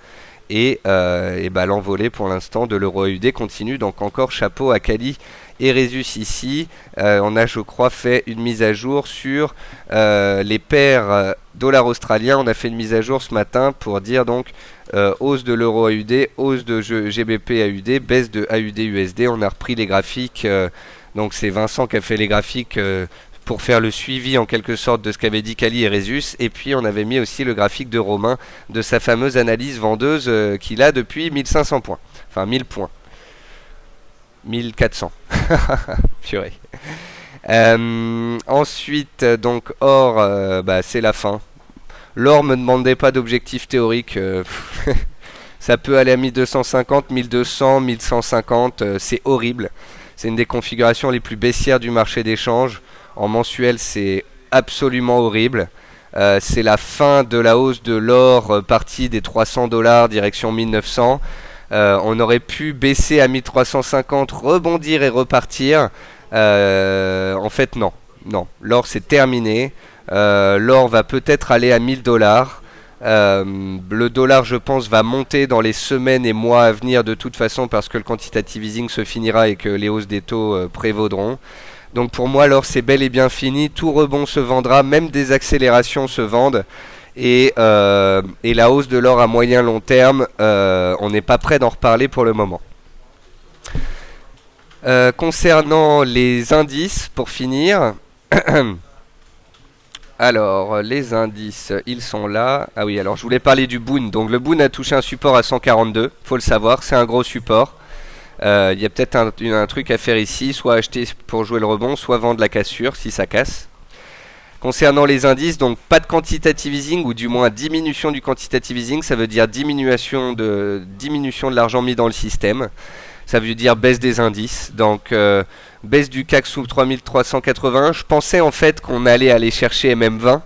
A: Et bah, l'envolée pour l'instant de l'euro AUD continue. Donc encore chapeau à Kali et Resus ici. On a, je crois, fait une mise à jour sur les paires dollars australiens. On a fait une mise à jour ce matin pour dire donc hausse de l'euro AUD, hausse de GBP AUD, baisse de AUD USD. On a repris les graphiques. Donc c'est Vincent qui a fait les graphiques pour faire le suivi en quelque sorte de ce qu'avaient dit Kali et Resus. Et puis on avait mis aussi le graphique de Romain de sa fameuse analyse vendeuse qu'il a depuis 1500 points. Enfin 1000 points. 1400. Purée. Ensuite, donc or, bah, c'est la fin. L'or me demandait pas d'objectif théorique. Ça peut aller à 1250, 1200, 1150. C'est horrible. C'est une des configurations les plus baissières du marché d'échange. En mensuel, c'est absolument horrible. C'est la fin de la hausse de l'or partie des 300 $, direction 1900. On aurait pu baisser à 1350, rebondir et repartir. En fait, non. L'or, c'est terminé. L'or va peut-être aller à 1000 $. Le dollar, je pense, va monter dans les semaines et mois à venir de toute façon parce que le quantitative easing se finira et que les hausses des taux prévaudront. Donc pour moi, l'or, c'est bel et bien fini. Tout rebond se vendra, même des accélérations se vendent. Et la hausse de l'or à moyen long terme, on n'est pas prêt d'en reparler pour le moment. Concernant les indices, pour finir, alors les indices, ils sont là. Ah oui, alors je voulais parler du Boon. Donc le Boon a touché un support à 142, faut le savoir, c'est un gros support. Il y a peut-être un truc à faire ici, soit acheter pour jouer le rebond, soit vendre la cassure si ça casse. Concernant les indices, donc pas de quantitative easing, ou du moins diminution du quantitative easing, ça veut dire diminution de l'argent mis dans le système. Ça veut dire baisse des indices, donc baisse du CAC sous 3380. Je pensais en fait qu'on allait aller chercher MM20,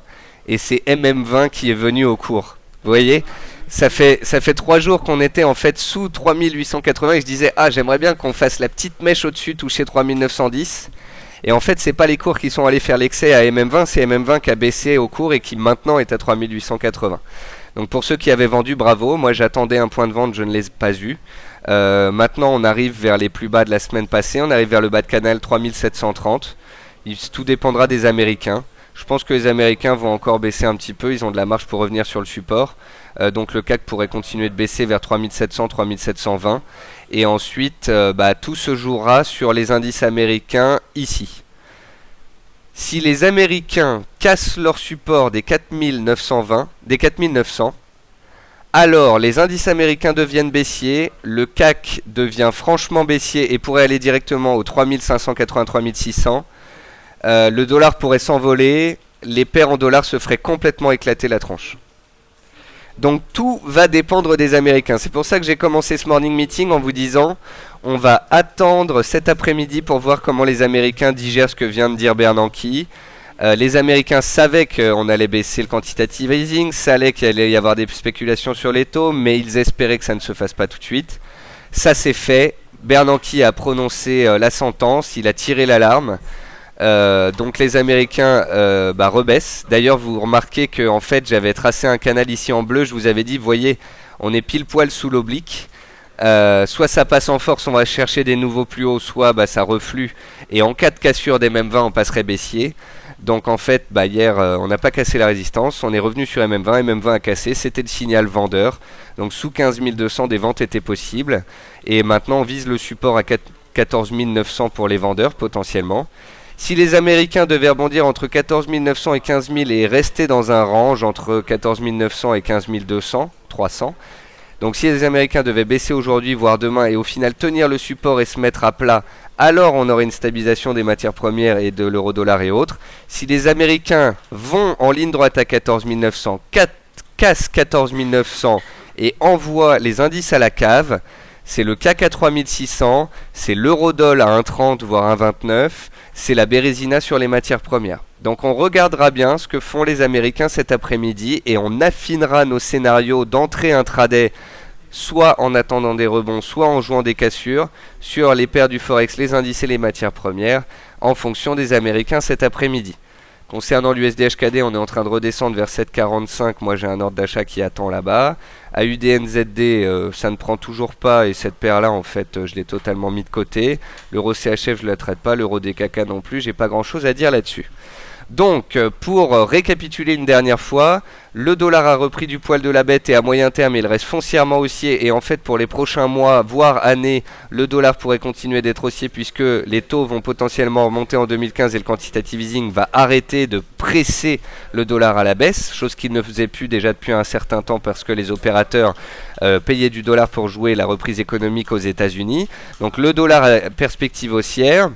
A: et c'est MM20 qui est venu au cours. Vous voyez ? Ça fait 3 jours qu'on était en fait sous 3880 et je disais j'aimerais bien qu'on fasse la petite mèche au-dessus, toucher 3910. Et en fait c'est pas les cours qui sont allés faire l'excès à MM20, c'est MM20 qui a baissé au cours et qui maintenant est à 3880. Donc pour ceux qui avaient vendu, bravo, moi j'attendais un point de vente, je ne l'ai pas eu. Maintenant on arrive vers les plus bas de la semaine passée, on arrive vers le bas de canal 3730. Tout dépendra des Américains. Je pense que les Américains vont encore baisser un petit peu, ils ont de la marge pour revenir sur le support. Donc le CAC pourrait continuer de baisser vers 3700, 3720. Et ensuite, tout se jouera sur les indices américains ici. Si les Américains cassent leur support des 4920, des 4900, alors les indices américains deviennent baissiers, le CAC devient franchement baissier et pourrait aller directement aux 3580, 3600. Le dollar pourrait s'envoler, les paires en dollars se feraient complètement éclater la tronche. Donc tout va dépendre des Américains. C'est pour ça que j'ai commencé ce morning meeting en vous disant on va attendre cet après-midi pour voir comment les Américains digèrent ce que vient de dire Bernanke. Les Américains savaient qu'on allait baisser le quantitative easing, savaient qu'il allait y avoir des spéculations sur les taux, mais ils espéraient que ça ne se fasse pas tout de suite. Ça s'est fait. Bernanke a prononcé la sentence, il a tiré l'alarme. Donc les Américains rebaissent. D'ailleurs, vous remarquez que en fait, j'avais tracé un canal ici en bleu. Je vous avais dit, vous voyez, on est pile poil sous l'oblique. Soit ça passe en force, on va chercher des nouveaux plus hauts, soit ça reflue. Et en cas de cassure des mêmes 20, on passerait baissier. Donc en fait, hier, on n'a pas cassé la résistance. On est revenu sur MM20. MM20 a cassé. C'était le signal vendeur. Donc sous 15 200, des ventes étaient possibles. Et maintenant, on vise le support à 14 900 pour les vendeurs, potentiellement. Si les Américains devaient rebondir entre 14 900 et 15 000 et rester dans un range entre 14 900 et 15 200, 300, donc si les Américains devaient baisser aujourd'hui, voire demain, et au final tenir le support et se mettre à plat, alors on aurait une stabilisation des matières premières et de l'euro-dollar et autres. Si les Américains vont en ligne droite à 14 900, cassent 14 900 et envoient les indices à la cave, c'est le CAC à 3600, c'est l'euro-dollar à 1,30 voire 1,29, c'est la Bérésina sur les matières premières. Donc on regardera bien ce que font les Américains cet après-midi et on affinera nos scénarios d'entrée intraday, soit en attendant des rebonds, soit en jouant des cassures, sur les paires du Forex, les indices et les matières premières, en fonction des Américains cet après-midi. Concernant l'USD HKD, on est en train de redescendre vers 7,45. Moi, j'ai un ordre d'achat qui attend là-bas. AUDNZD, ça ne prend toujours pas. Et cette paire-là, en fait, je l'ai totalement mis de côté. L'euro CHF, je ne la traite pas. L'euro DKK non plus. J'ai pas grand-chose à dire là-dessus. Donc, pour récapituler une dernière fois, le dollar a repris du poil de la bête et à moyen terme, il reste foncièrement haussier. Et en fait, pour les prochains mois, voire années, le dollar pourrait continuer d'être haussier puisque les taux vont potentiellement remonter en 2015 et le quantitative easing va arrêter de presser le dollar à la baisse, chose qu'il ne faisait plus déjà depuis un certain temps parce que les opérateurs payaient du dollar pour jouer la reprise économique aux États-Unis. Donc, le dollar a perspective haussière.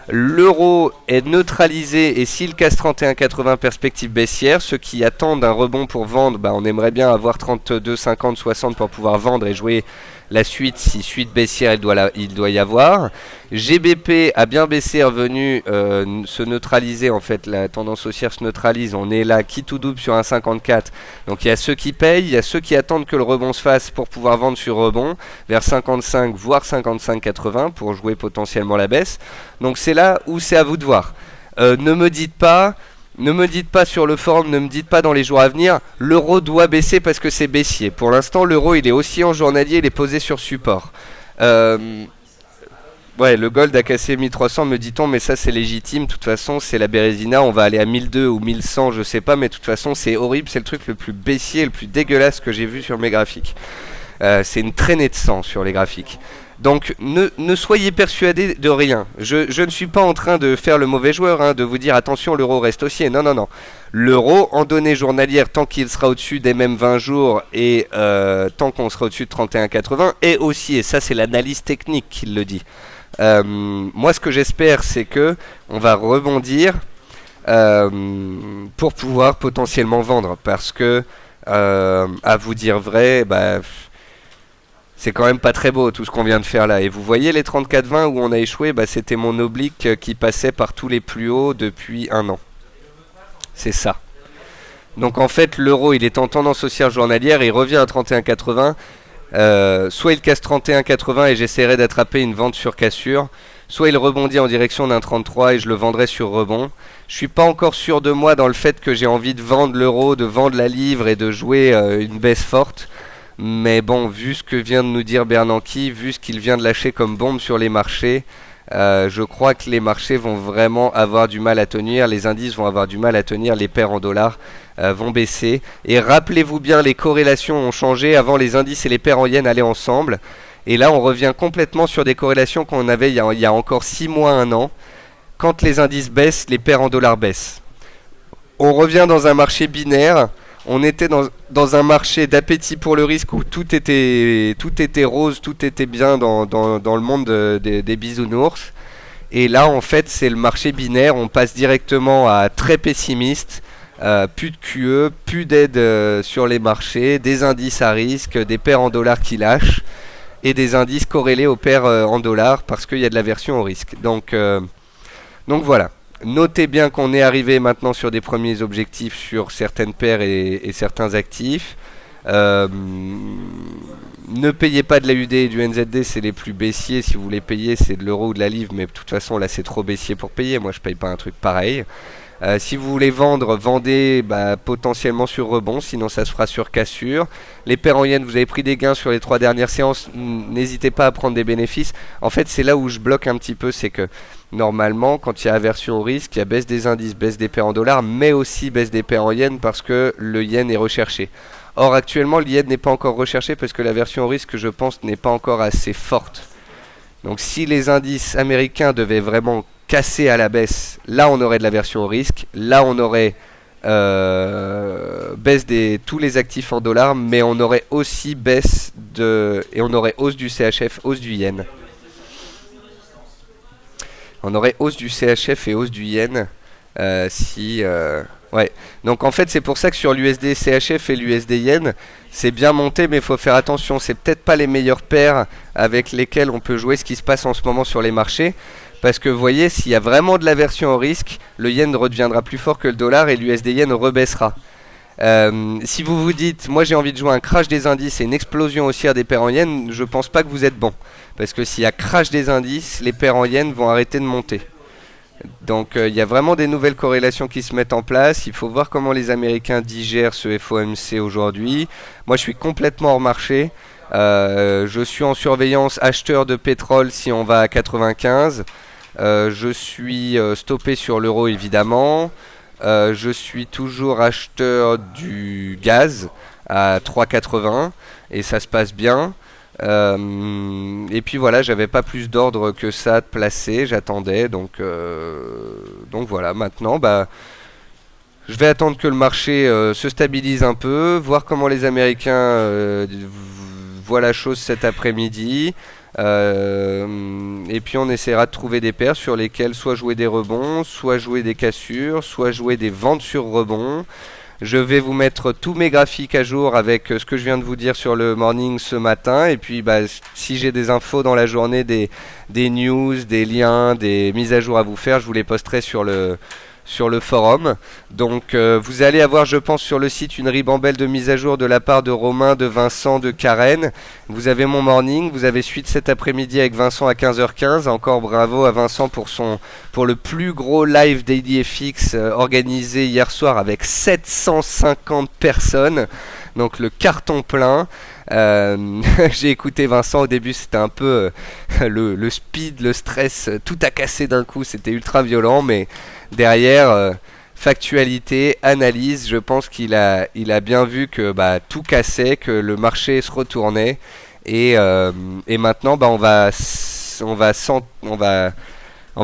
A: L'euro est neutralisé et s'il casse 31,80 perspective baissière, ceux qui attendent un rebond pour vendre, on aimerait bien avoir 32, 50, 60 pour pouvoir vendre et jouer la suite. Si suite baissière il doit y avoir. GBP a bien baissé, est revenu se neutraliser, en fait la tendance haussière se neutralise, on est là qui tout double sur un 54. Donc il y a ceux qui payent, il y a ceux qui attendent que le rebond se fasse pour pouvoir vendre sur rebond vers 55 voire 55,80 pour jouer potentiellement la baisse. Donc c'est là où c'est à vous de voir. Ne me dites pas sur le forum, ne me dites pas dans les jours à venir, l'euro doit baisser parce que c'est baissier. Pour l'instant, l'euro, il est aussi en journalier, il est posé sur support. Le gold a cassé 1300, me dit-on, mais ça c'est légitime. De toute façon, c'est la Bérésina, on va aller à 1002 ou 1100, je sais pas, mais de toute façon, c'est horrible, c'est le truc le plus baissier, le plus dégueulasse que j'ai vu sur mes graphiques. C'est une traînée de sang sur les graphiques. Donc ne soyez persuadés de rien. Je ne suis pas en train de faire le mauvais joueur, de vous dire attention l'euro reste haussier. Non. L'euro en données journalières tant qu'il sera au-dessus des mêmes 20 jours et tant qu'on sera au-dessus de 31,80 est haussier. Ça c'est l'analyse technique qui le dit. Moi ce que j'espère c'est que on va rebondir pour pouvoir potentiellement vendre. Parce que à vous dire vrai, c'est quand même pas très beau tout ce qu'on vient de faire là. Et vous voyez les 34,20 où on a échoué, c'était mon oblique qui passait par tous les plus hauts depuis un an. C'est ça. Donc en fait l'euro il est en tendance haussière journalière, il revient à 31,80. Soit il casse 31,80 et j'essaierai d'attraper une vente sur cassure, soit il rebondit en direction d'un 33 et je le vendrai sur rebond. Je suis pas encore sûr de moi dans le fait que j'ai envie de vendre l'euro, de vendre la livre et de jouer une baisse forte. Mais bon, vu ce que vient de nous dire Bernanke, vu ce qu'il vient de lâcher comme bombe sur les marchés, je crois que les marchés vont vraiment avoir du mal à tenir, les indices vont avoir du mal à tenir, les paires en dollars vont baisser. Et rappelez-vous bien, les corrélations ont changé, avant les indices et les paires en yens allaient ensemble. Et là on revient complètement sur des corrélations qu'on avait il y a encore 6 mois, 1 an. Quand les indices baissent, les paires en dollars baissent. On revient dans un marché binaire. On était dans un marché d'appétit pour le risque où tout était rose, tout était bien dans le monde des bisounours. Et là, en fait, c'est le marché binaire. On passe directement à très pessimiste, plus de QE, plus d'aide sur les marchés, des indices à risque, des paires en dollars qui lâchent et des indices corrélés aux paires en dollars parce qu'il y a de l'aversion au risque. Donc voilà. Notez bien qu'on est arrivé maintenant sur des premiers objectifs sur certaines paires et certains actifs. Ne payez pas de l'AUD et du NZD, c'est les plus baissiers. Si vous voulez payer, c'est de l'euro ou de la livre, mais de toute façon là c'est trop baissier pour payer. Moi je paye pas un truc pareil. Si vous voulez vendre, vendez potentiellement sur rebond, sinon ça se fera sur cassure. Les paires en yens, vous avez pris des gains sur les 3 dernières séances, n'hésitez pas à prendre des bénéfices. En fait c'est là où je bloque un petit peu, c'est que normalement quand il y a aversion au risque, il y a baisse des indices, baisse des paires en dollars, mais aussi baisse des paires en yens parce que le yen est recherché. Or actuellement le yen n'est pas encore recherché parce que l'aversion au risque, je pense, n'est pas encore assez forte. Donc si les indices américains devaient vraiment casser à la baisse, là on aurait de l'aversion au risque, là on aurait baisse de tous les actifs en dollars, mais on aurait aussi et on aurait hausse du CHF, hausse du yen. On aurait hausse du CHF et hausse du yen ouais. Donc en fait c'est pour ça que sur l'USD CHF et l'USD yen c'est bien monté, mais il faut faire attention, c'est peut-être pas les meilleures paires avec lesquelles on peut jouer ce qui se passe en ce moment sur les marchés. Parce que vous voyez, s'il y a vraiment de l'aversion au risque, le yen redeviendra plus fort que le dollar et l'USD yen rebaissera. Si vous vous dites, moi j'ai envie de jouer un crash des indices et une explosion haussière des paires en yens, je pense pas que vous êtes bon. Parce que s'il y a crash des indices, les paires en yens vont arrêter de monter. Donc il y a vraiment des nouvelles corrélations qui se mettent en place. Il faut voir comment les Américains digèrent ce FOMC aujourd'hui. Moi je suis complètement hors marché. Je suis en surveillance acheteur de pétrole si on va à 95. Je suis stoppé sur l'euro évidemment. Je suis toujours acheteur du gaz à 3,80 et ça se passe bien. Et puis voilà, j'avais pas plus d'ordre que ça de placer, j'attendais. Donc voilà, maintenant je vais attendre que le marché se stabilise un peu, voir comment les Américains voient la chose cet après-midi. Et puis on essaiera de trouver des paires sur lesquelles soit jouer des rebonds, soit jouer des cassures, soit jouer des ventes sur rebonds. Je vais vous mettre tous mes graphiques à jour avec ce que je viens de vous dire sur le morning ce matin. Et puis si j'ai des infos dans la journée, des news, des liens, des mises à jour à vous faire, je vous les posterai sur le forum. Donc vous allez avoir, je pense, sur le site une ribambelle de mise à jour de la part de Romain, de Vincent, de Karen. Vous avez mon morning, vous avez suite cet après-midi avec Vincent à 15h15. Encore bravo à Vincent pour le plus gros live Daily FX organisé hier soir avec 750 personnes. Donc le carton plein. J'ai écouté Vincent au début, c'était un peu le speed, le stress, tout a cassé d'un coup, c'était ultra violent, mais derrière factualité, analyse, je pense qu'il a bien vu que tout cassait, que le marché se retournait et maintenant on va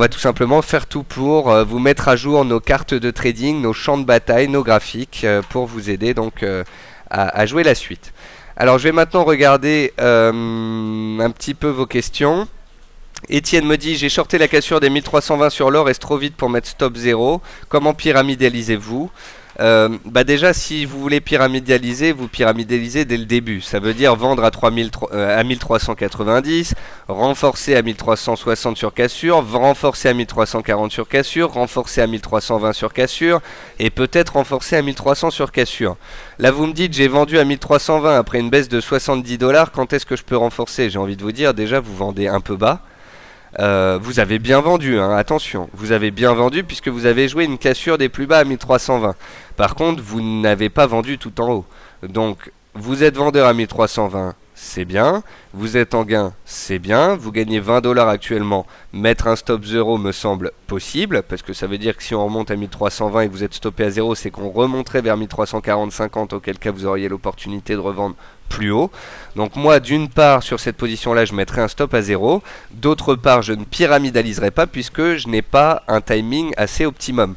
A: tout simplement faire tout pour vous mettre à jour nos cartes de trading, nos champs de bataille, nos graphiques pour vous aider donc à jouer la suite. Alors je vais maintenant regarder un petit peu vos questions. Étienne me dit, j'ai shorté la cassure des 1320 sur l'or, est-ce trop vite pour mettre stop 0? Comment pyramidalisez-vous? Déjà, si vous voulez pyramidaliser, vous pyramidalisez dès le début. Ça veut dire vendre à 1390, renforcer à 1360 sur cassure, renforcer à 1340 sur cassure, renforcer à 1320 sur cassure, et peut-être renforcer à 1300 sur cassure. Là, vous me dites, j'ai vendu à 1320 après une baisse de 70 $, quand est-ce que je peux renforcer? J'ai envie de vous dire, déjà, vous vendez un peu bas. Vous avez bien vendu, hein, attention, vous avez bien vendu puisque vous avez joué une cassure des plus bas à 1320. Par contre, vous n'avez pas vendu tout en haut. Donc, vous êtes vendeur à 1320, c'est bien. Vous êtes en gain, c'est bien. Vous gagnez 20 $ actuellement. Mettre un stop 0 me semble possible, parce que ça veut dire que si on remonte à 1320 et que vous êtes stoppé à 0, c'est qu'on remonterait vers 1340-50, auquel cas vous auriez l'opportunité de revendre plus haut. Donc moi, d'une part, sur cette position-là, je mettrai un stop à 0. D'autre part, je ne pyramidaliserai pas puisque je n'ai pas un timing assez optimum.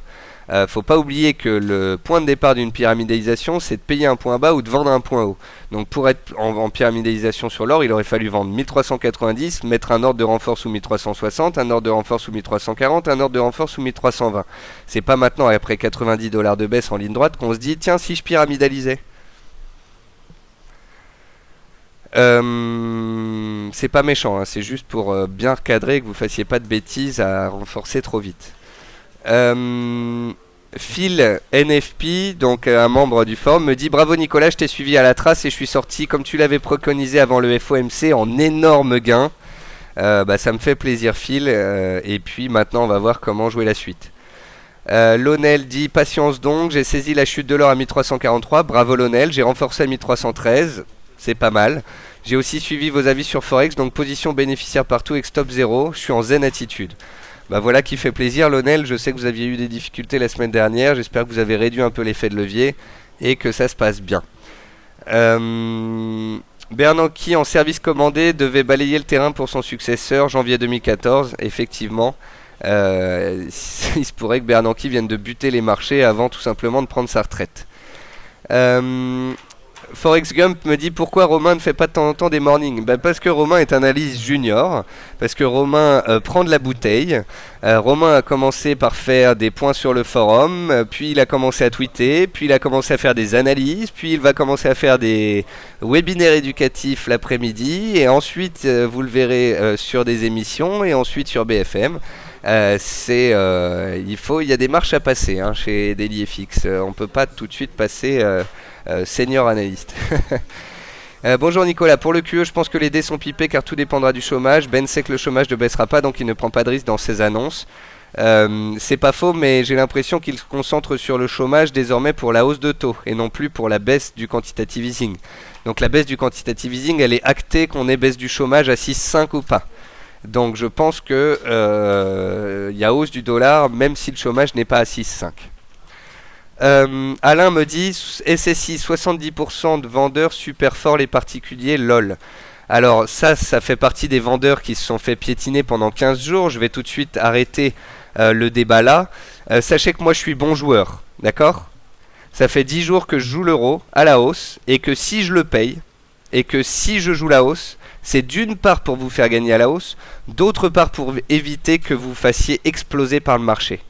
A: Faut pas oublier que le point de départ d'une pyramidalisation, c'est de payer un point bas ou de vendre un point haut. Donc pour être en pyramidalisation sur l'or, il aurait fallu vendre 1390, mettre un ordre de renfort sous 1360, un ordre de renfort sous 1340, un ordre de renfort sous 1320. C'est pas maintenant, après 90 $ de baisse en ligne droite, qu'on se dit tiens, si je pyramidalisais. C'est pas méchant, hein, c'est juste pour bien recadrer, que vous fassiez pas de bêtises à renforcer trop vite. Phil NFP, donc un membre du forum, me dit bravo Nicolas, je t'ai suivi à la trace et je suis sorti comme tu l'avais préconisé avant le FOMC en énorme gain. Ça me fait plaisir Phil, et puis maintenant on va voir comment jouer la suite. Lionel dit patience donc, j'ai saisi la chute de l'or à 1343, bravo Lionel, j'ai renforcé à 1313, c'est pas mal. J'ai aussi suivi vos avis sur Forex, donc position bénéficiaire partout et stop 0, je suis en zen attitude. Bah voilà qui fait plaisir Lionel, je sais que vous aviez eu des difficultés la semaine dernière, j'espère que vous avez réduit un peu l'effet de levier et que ça se passe bien. Bernanke en service commandé devait balayer le terrain pour son successeur janvier 2014, effectivement. Il se pourrait que Bernanke vienne de buter les marchés avant tout simplement de prendre sa retraite. Forex Gump me dit pourquoi Romain ne fait pas de temps en temps des mornings. Parce que Romain est analyste junior, parce que Romain prend de la bouteille. Romain a commencé par faire des points sur le forum, puis il a commencé à tweeter, puis il a commencé à faire des analyses, puis il va commencer à faire des webinaires éducatifs l'après-midi, et ensuite vous le verrez sur des émissions, et ensuite sur BFM. Il y a des marches à passer hein, chez DailyFX. On peut pas tout de suite passer senior analyste. Bonjour Nicolas, pour le QE je pense que les dés sont pipés car tout dépendra du chômage. Ben sait que le chômage ne baissera pas donc il ne prend pas de risque dans ses annonces. C'est pas faux mais j'ai l'impression qu'il se concentre sur le chômage désormais pour la hausse de taux et non plus pour la baisse du quantitative easing. Donc la baisse du quantitative easing elle est actée qu'on ait baisse du chômage à 6,5 ou pas. Donc je pense que y a hausse du dollar même si le chômage n'est pas à 6,5. Alain me dit SSI 70% de vendeurs super fort les particuliers lol. Alors ça fait partie des vendeurs qui se sont fait piétiner pendant 15 jours. Je vais tout de suite arrêter le débat là. Sachez que moi je suis bon joueur, d'accord ? Ça fait 10 jours que je joue l'euro à la hausse et que si je le paye et que si je joue la hausse, c'est d'une part pour vous faire gagner à la hausse, d'autre part pour éviter que vous fassiez exploser par le marché.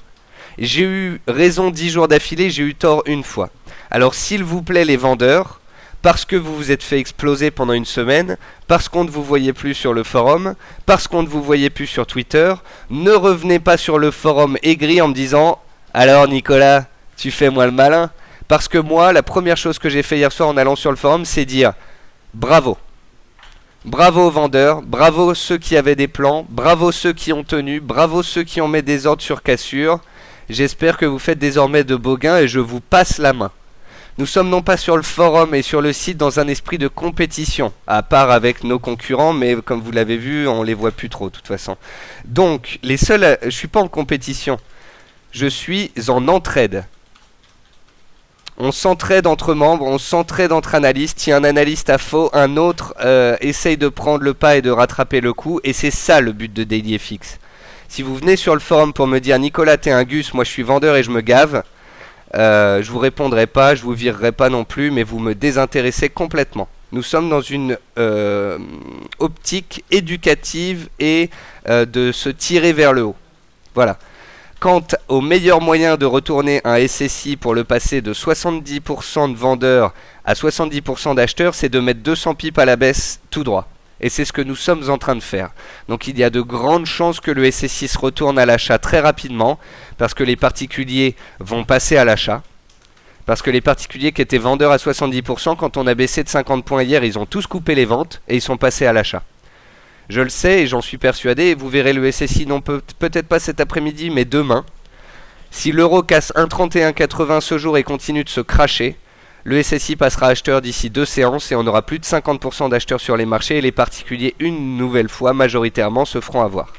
A: J'ai eu raison 10 jours d'affilée, j'ai eu tort une fois. Alors s'il vous plaît les vendeurs, parce que vous vous êtes fait exploser pendant une semaine, parce qu'on ne vous voyait plus sur le forum, parce qu'on ne vous voyait plus sur Twitter, ne revenez pas sur le forum aigri en me disant « Alors Nicolas, tu fais moi le malin ?» Parce que moi, la première chose que j'ai fait hier soir en allant sur le forum, c'est dire « Bravo !» Bravo aux vendeurs, bravo ceux qui avaient des plans, bravo ceux qui ont tenu, bravo ceux qui ont mis des ordres sur cassure. J'espère que vous faites désormais de beaux gains et je vous passe la main. Nous sommes non pas sur le forum et sur le site dans un esprit de compétition, à part avec nos concurrents, mais comme vous l'avez vu, on les voit plus trop de toute façon. Donc, je suis pas en compétition, je suis en entraide. On s'entraide entre membres, on s'entraide entre analystes. Si un analyste a faux, un autre essaye de prendre le pas et de rattraper le coup. Et c'est ça le but de DailyFX. Si vous venez sur le forum pour me dire Nicolas t'es un gus, moi je suis vendeur et je me gave, je vous répondrai pas, je vous virerai pas non plus, mais vous me désintéressez complètement. Nous sommes dans une optique éducative et de se tirer vers le haut. Voilà. Quant au meilleur moyen de retourner un SSI pour le passer de 70% de vendeurs à 70% d'acheteurs, c'est de mettre 200 pips à la baisse tout droit. Et c'est ce que nous sommes en train de faire. Donc il y a de grandes chances que le SSI se retourne à l'achat très rapidement, parce que les particuliers vont passer à l'achat. Parce que les particuliers qui étaient vendeurs à 70%, quand on a baissé de 50 points hier, ils ont tous coupé les ventes et ils sont passés à l'achat. Je le sais et j'en suis persuadé, et vous verrez le SSI, non peut-être pas cet après-midi, mais demain. Si l'euro casse 1,3180 ce jour et continue de se cracher, le SSI passera acheteur d'ici 2 séances et on aura plus de 50% d'acheteurs sur les marchés et les particuliers, une nouvelle fois, majoritairement, se feront avoir.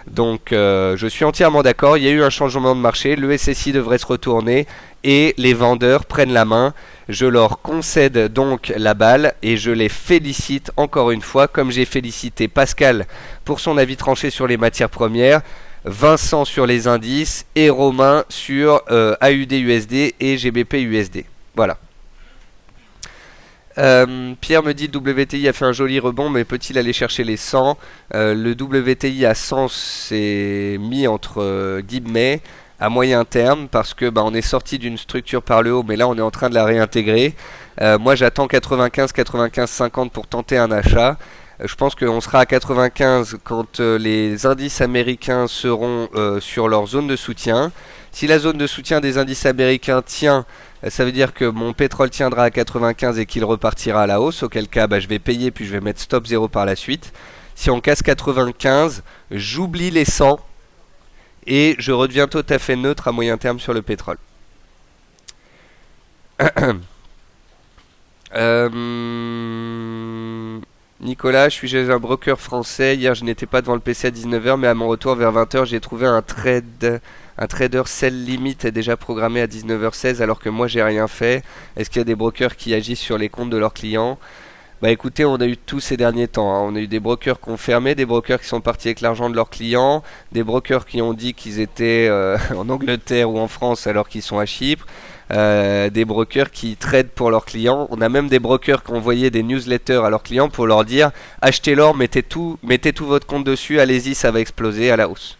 A: Donc je suis entièrement d'accord, il y a eu un changement de marché, le SSI devrait se retourner et les vendeurs prennent la main. Je leur concède donc la balle et je les félicite encore une fois, comme j'ai félicité Pascal pour son avis tranché sur les matières premières. Vincent sur les indices et Romain sur AUD-USD et GBP-USD. Voilà. Pierre me dit WTI a fait un joli rebond, mais peut-il aller chercher les 100? Le WTI à 100 s'est mis entre guillemets à moyen terme parce que on est sorti d'une structure par le haut, mais là on est en train de la réintégrer. Moi j'attends 95, 95, 50 pour tenter un achat. Je pense qu'on sera à 95 quand les indices américains seront sur leur zone de soutien. Si la zone de soutien des indices américains tient, ça veut dire que mon pétrole tiendra à 95 et qu'il repartira à la hausse, auquel cas je vais payer puis je vais mettre stop 0 par la suite. Si on casse 95, j'oublie les 100 et je redeviens tout à fait neutre à moyen terme sur le pétrole. Nicolas, je suis chez un broker français. Hier, je n'étais pas devant le PC à 19h, mais à mon retour vers 20h, j'ai trouvé un trader sell limit est déjà programmé à 19h16 alors que moi j'ai rien fait. Est-ce qu'il y a des brokers qui agissent sur les comptes de leurs clients? Bah écoutez, on a eu tout ces derniers temps, hein. On a eu des brokers qui ont fermé, des brokers qui sont partis avec l'argent de leurs clients, des brokers qui ont dit qu'ils étaient en Angleterre ou en France alors qu'ils sont à Chypre, des brokers qui tradent pour leurs clients. On a même des brokers qui ont envoyé des newsletters à leurs clients pour leur dire achetez l'or, mettez tout votre compte dessus, allez-y, ça va exploser à la hausse.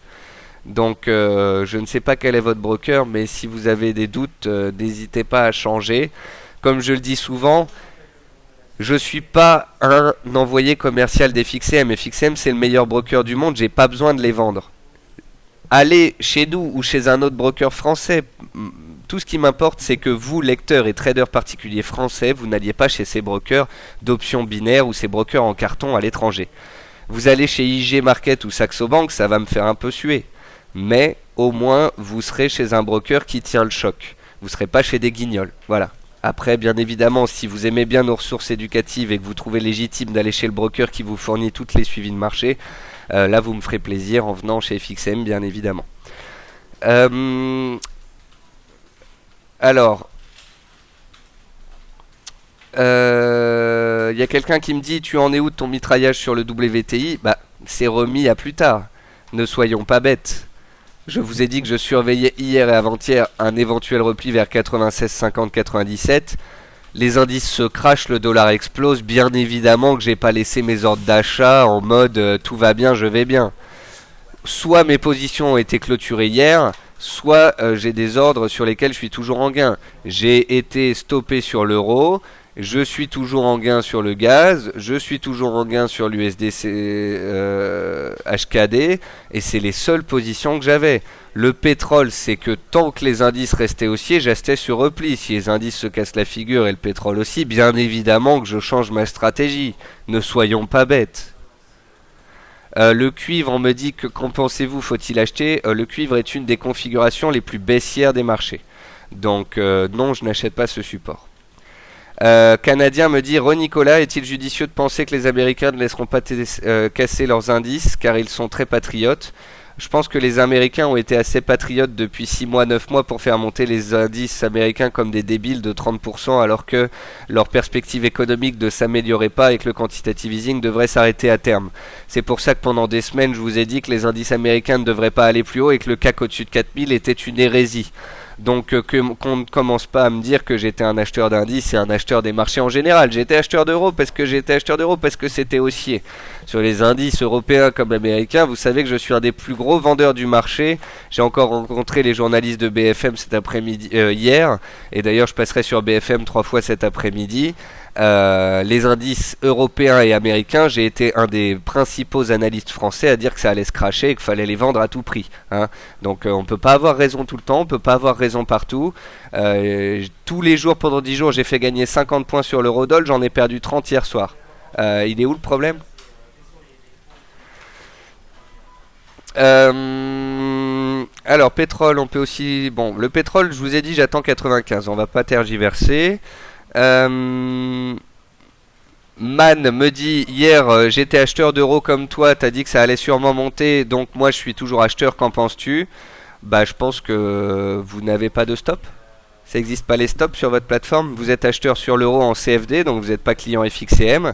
A: Donc je ne sais pas quel est votre broker, mais si vous avez des doutes, n'hésitez pas à changer. Comme je le dis souvent, je suis pas un envoyé commercial des FXM. FXM c'est le meilleur broker du monde, j'ai pas besoin de les vendre. Allez chez nous ou chez un autre broker français. Tout ce qui m'importe, c'est que vous, lecteurs et traders particuliers français, vous n'alliez pas chez ces brokers d'options binaires ou ces brokers en carton à l'étranger. Vous allez chez IG Market ou Saxo Bank, ça va me faire un peu suer. Mais au moins, vous serez chez un broker qui tient le choc. Vous ne serez pas chez des guignols. Voilà. Après, bien évidemment, si vous aimez bien nos ressources éducatives et que vous trouvez légitime d'aller chez le broker qui vous fournit toutes les suivis de marché, là, vous me ferez plaisir en venant chez FXM, bien évidemment. Alors, y a quelqu'un qui me dit tu en es où de ton mitraillage sur le WTI? Bah, c'est remis à plus tard. Ne soyons pas bêtes. Je vous ai dit que je surveillais hier et avant-hier un éventuel repli vers 96, 50, 97. Les indices se crachent, le dollar explose. Bien évidemment que j'ai pas laissé mes ordres d'achat en mode tout va bien, je vais bien. Soit mes positions ont été clôturées hier, soit j'ai des ordres sur lesquels je suis toujours en gain. J'ai été stoppé sur l'euro, je suis toujours en gain sur le gaz, je suis toujours en gain sur l'USDC HKD, et c'est les seules positions que j'avais. Le pétrole, c'est que tant que les indices restaient haussiers, j'achetais sur repli. Si les indices se cassent la figure et le pétrole aussi, bien évidemment que je change ma stratégie. Ne soyons pas bêtes. Le cuivre, on me dit que qu'en pensez-vous, faut-il acheter? Le cuivre est une des configurations les plus baissières des marchés. Donc non, je n'achète pas ce support. Canadien me dit Nicolas, est-il judicieux de penser que les Américains ne laisseront pas casser leurs indices car ils sont très patriotes? Je pense que les Américains ont été assez patriotes depuis 6 mois, 9 mois pour faire monter les indices américains comme des débiles de 30% alors que leur perspective économique ne s'améliorait pas et que le quantitative easing devrait s'arrêter à terme. C'est pour ça que pendant des semaines je vous ai dit que les indices américains ne devraient pas aller plus haut et que le CAC au-dessus de 4000 était une hérésie. Donc qu'on ne commence pas à me dire que j'étais un acheteur d'indices et un acheteur des marchés en général. J'étais acheteur d'euros parce que c'était haussier. Sur les indices européens comme américains, vous savez que je suis un des plus gros vendeurs du marché. J'ai encore rencontré les journalistes de BFM cet après-midi hier, et d'ailleurs je passerai sur BFM 3 fois cet après-midi. Les indices européens et américains, j'ai été un des principaux analystes français à dire que ça allait se cracher et qu'il fallait les vendre à tout prix, hein. Donc on peut pas avoir raison tout le temps, on peut pas avoir raison partout. Tous les jours pendant 10 jours j'ai fait gagner 50 points sur l'eurodoll, j'en ai perdu 30 hier soir. Il est où le problème? Alors pétrole, on peut aussi... Bon, le pétrole, je vous ai dit j'attends 95, on va pas tergiverser. Man me dit hier j'étais acheteur d'euros comme toi, t'as dit que ça allait sûrement monter, donc moi je suis toujours acheteur, qu'en penses-tu? Bah je pense que vous n'avez pas de stop. Ça n'existe pas les stops sur votre plateforme. Vous êtes acheteur sur l'euro en CFD, donc vous n'êtes pas client FXCM.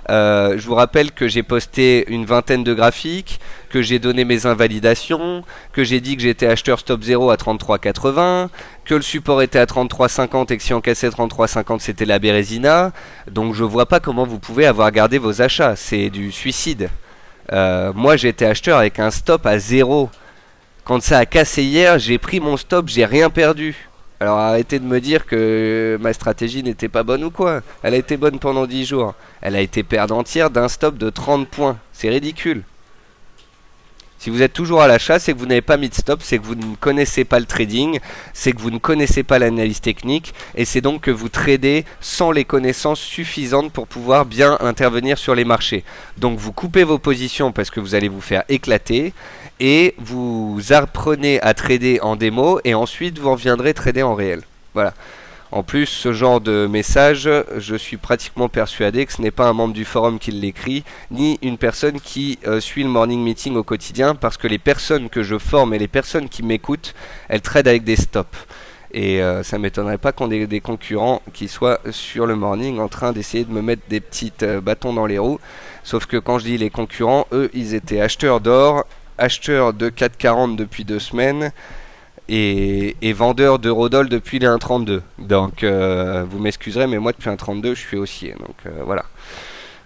A: Je vous rappelle que j'ai posté une vingtaine de graphiques, que j'ai donné mes invalidations, que j'ai dit que j'étais acheteur stop 0 à 33,80, que le support était à 33,50 et que si on cassait 33,50 c'était la Bérésina. Donc je vois pas comment vous pouvez avoir gardé vos achats, c'est du suicide. Moi j'étais acheteur avec un stop à 0. Quand ça a cassé hier, j'ai pris mon stop, j'ai rien perdu. Alors arrêtez de me dire que ma stratégie n'était pas bonne ou quoi. Elle a été bonne pendant 10 jours. Elle a été perdante d'un stop de 30 points. C'est ridicule. Si vous êtes toujours à l'achat, c'est que vous n'avez pas mis de stop, c'est que vous ne connaissez pas le trading, c'est que vous ne connaissez pas l'analyse technique, et c'est donc que vous tradez sans les connaissances suffisantes pour pouvoir bien intervenir sur les marchés. Donc vous coupez vos positions parce que vous allez vous faire éclater, et vous apprenez à trader en démo, et ensuite vous reviendrez trader en réel. Voilà. En plus, ce genre de message, je suis pratiquement persuadé que ce n'est pas un membre du forum qui l'écrit, ni une personne qui suit le morning meeting au quotidien, parce que les personnes que je forme et les personnes qui m'écoutent, elles tradent avec des stops. Et ça ne m'étonnerait pas qu'on ait des concurrents qui soient sur le morning en train d'essayer de me mettre des petits bâtons dans les roues. Sauf que quand je dis les concurrents, eux, ils étaient acheteurs d'or, acheteurs de 4,40 depuis 2 semaines, et vendeur d'eurodoll depuis les 1,32. Donc vous m'excuserez, mais moi depuis 1,32 je suis haussier. Donc voilà.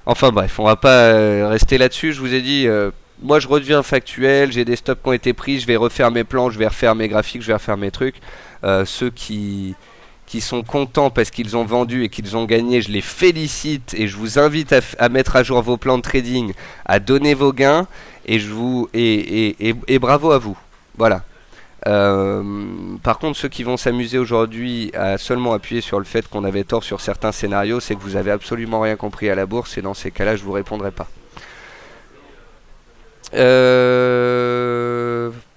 A: Enfin bref, on va pas rester là-dessus. Je vous ai dit, moi je redeviens factuel, j'ai des stops qui ont été pris, je vais refaire mes plans, je vais refaire mes graphiques, je vais refaire mes trucs. Ceux qui sont contents parce qu'ils ont vendu et qu'ils ont gagné, je les félicite et je vous invite à mettre à jour vos plans de trading, à donner vos gains et bravo à vous. Voilà. Par contre, ceux qui vont s'amuser aujourd'hui à seulement appuyer sur le fait qu'on avait tort sur certains scénarios, c'est que vous avez absolument rien compris à la bourse, et dans ces cas-là, je vous répondrai pas.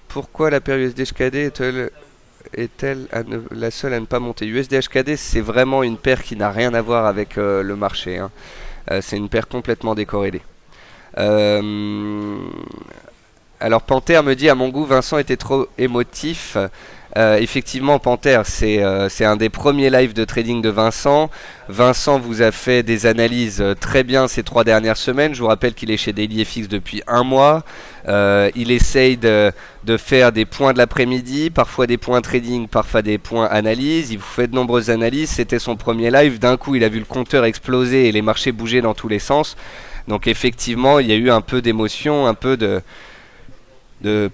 A: Pourquoi la paire USD-HKD est-elle la seule à ne pas monter? USD-HKD, c'est vraiment une paire qui n'a rien à voir avec le marché, hein. C'est une paire complètement décorrélée. Alors Panthère me dit, à mon goût, Vincent était trop émotif. Effectivement, Panthère, c'est un des premiers lives de trading de Vincent. Vincent vous a fait des analyses très bien ces 3 dernières semaines. Je vous rappelle qu'il est chez DailyFX depuis 1 mois. Il essaye de faire des points de l'après-midi, parfois des points trading, parfois des points analyse. Il vous fait de nombreuses analyses. C'était son premier live. D'un coup, il a vu le compteur exploser et les marchés bouger dans tous les sens. Donc effectivement, il y a eu un peu d'émotion, un peu de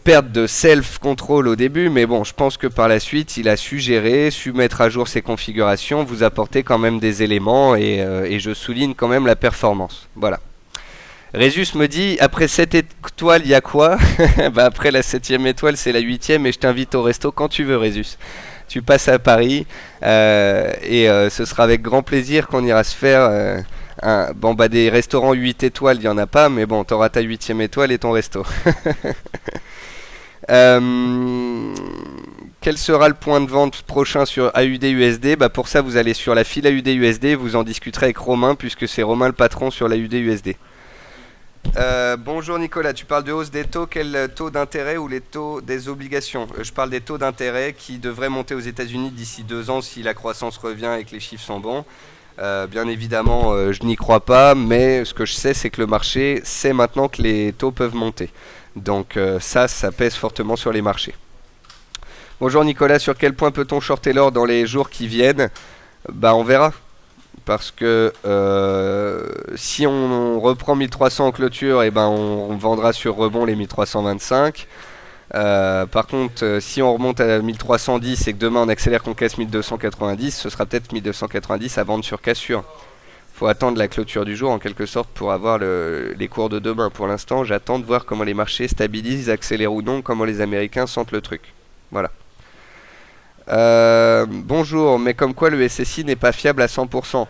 A: perte de self-control au début, mais bon, je pense que par la suite, il a su gérer, su mettre à jour ses configurations, vous apporter quand même des éléments, et je souligne quand même la performance. Voilà. Résus me dit, après 7 étoiles, il y a quoi? Bah après la 7ème étoile, c'est la 8ème, et je t'invite au resto quand tu veux, Résus. Tu passes à Paris, ce sera avec grand plaisir qu'on ira se faire... bon bah des restaurants 8 étoiles il n'y en a pas, mais bon, t'auras ta 8ème étoile et ton resto. Quel sera le point de vente prochain sur AUD-USD? Bah pour ça vous allez sur la file AUD-USD, vous en discuterez avec Romain, puisque c'est Romain le patron sur l'AUD-USD. Bonjour Nicolas, tu parles de hausse des taux, quel taux d'intérêt ou les taux des obligations? Je parle des taux d'intérêt qui devraient monter aux États-Unis d'ici 2 ans si la croissance revient et que les chiffres sont bons. Bien évidemment, je n'y crois pas, mais ce que je sais, c'est que le marché sait maintenant que les taux peuvent monter. Donc ça pèse fortement sur les marchés. Bonjour Nicolas, sur quel point peut-on shorter l'or dans les jours qui viennent? Bah on verra. Parce que si on reprend 1300 en clôture, et ben on vendra sur rebond les 1325. Par contre, si on remonte à 1310 et que demain on accélère qu'on casse 1290, ce sera peut-être 1290 à vendre sur cassure. Faut attendre la clôture du jour en quelque sorte pour avoir les cours de demain. Pour l'instant, j'attends de voir comment les marchés stabilisent, accélèrent ou non, comment les Américains sentent le truc. Voilà. Bonjour, mais comme quoi le SSI n'est pas fiable à 100%.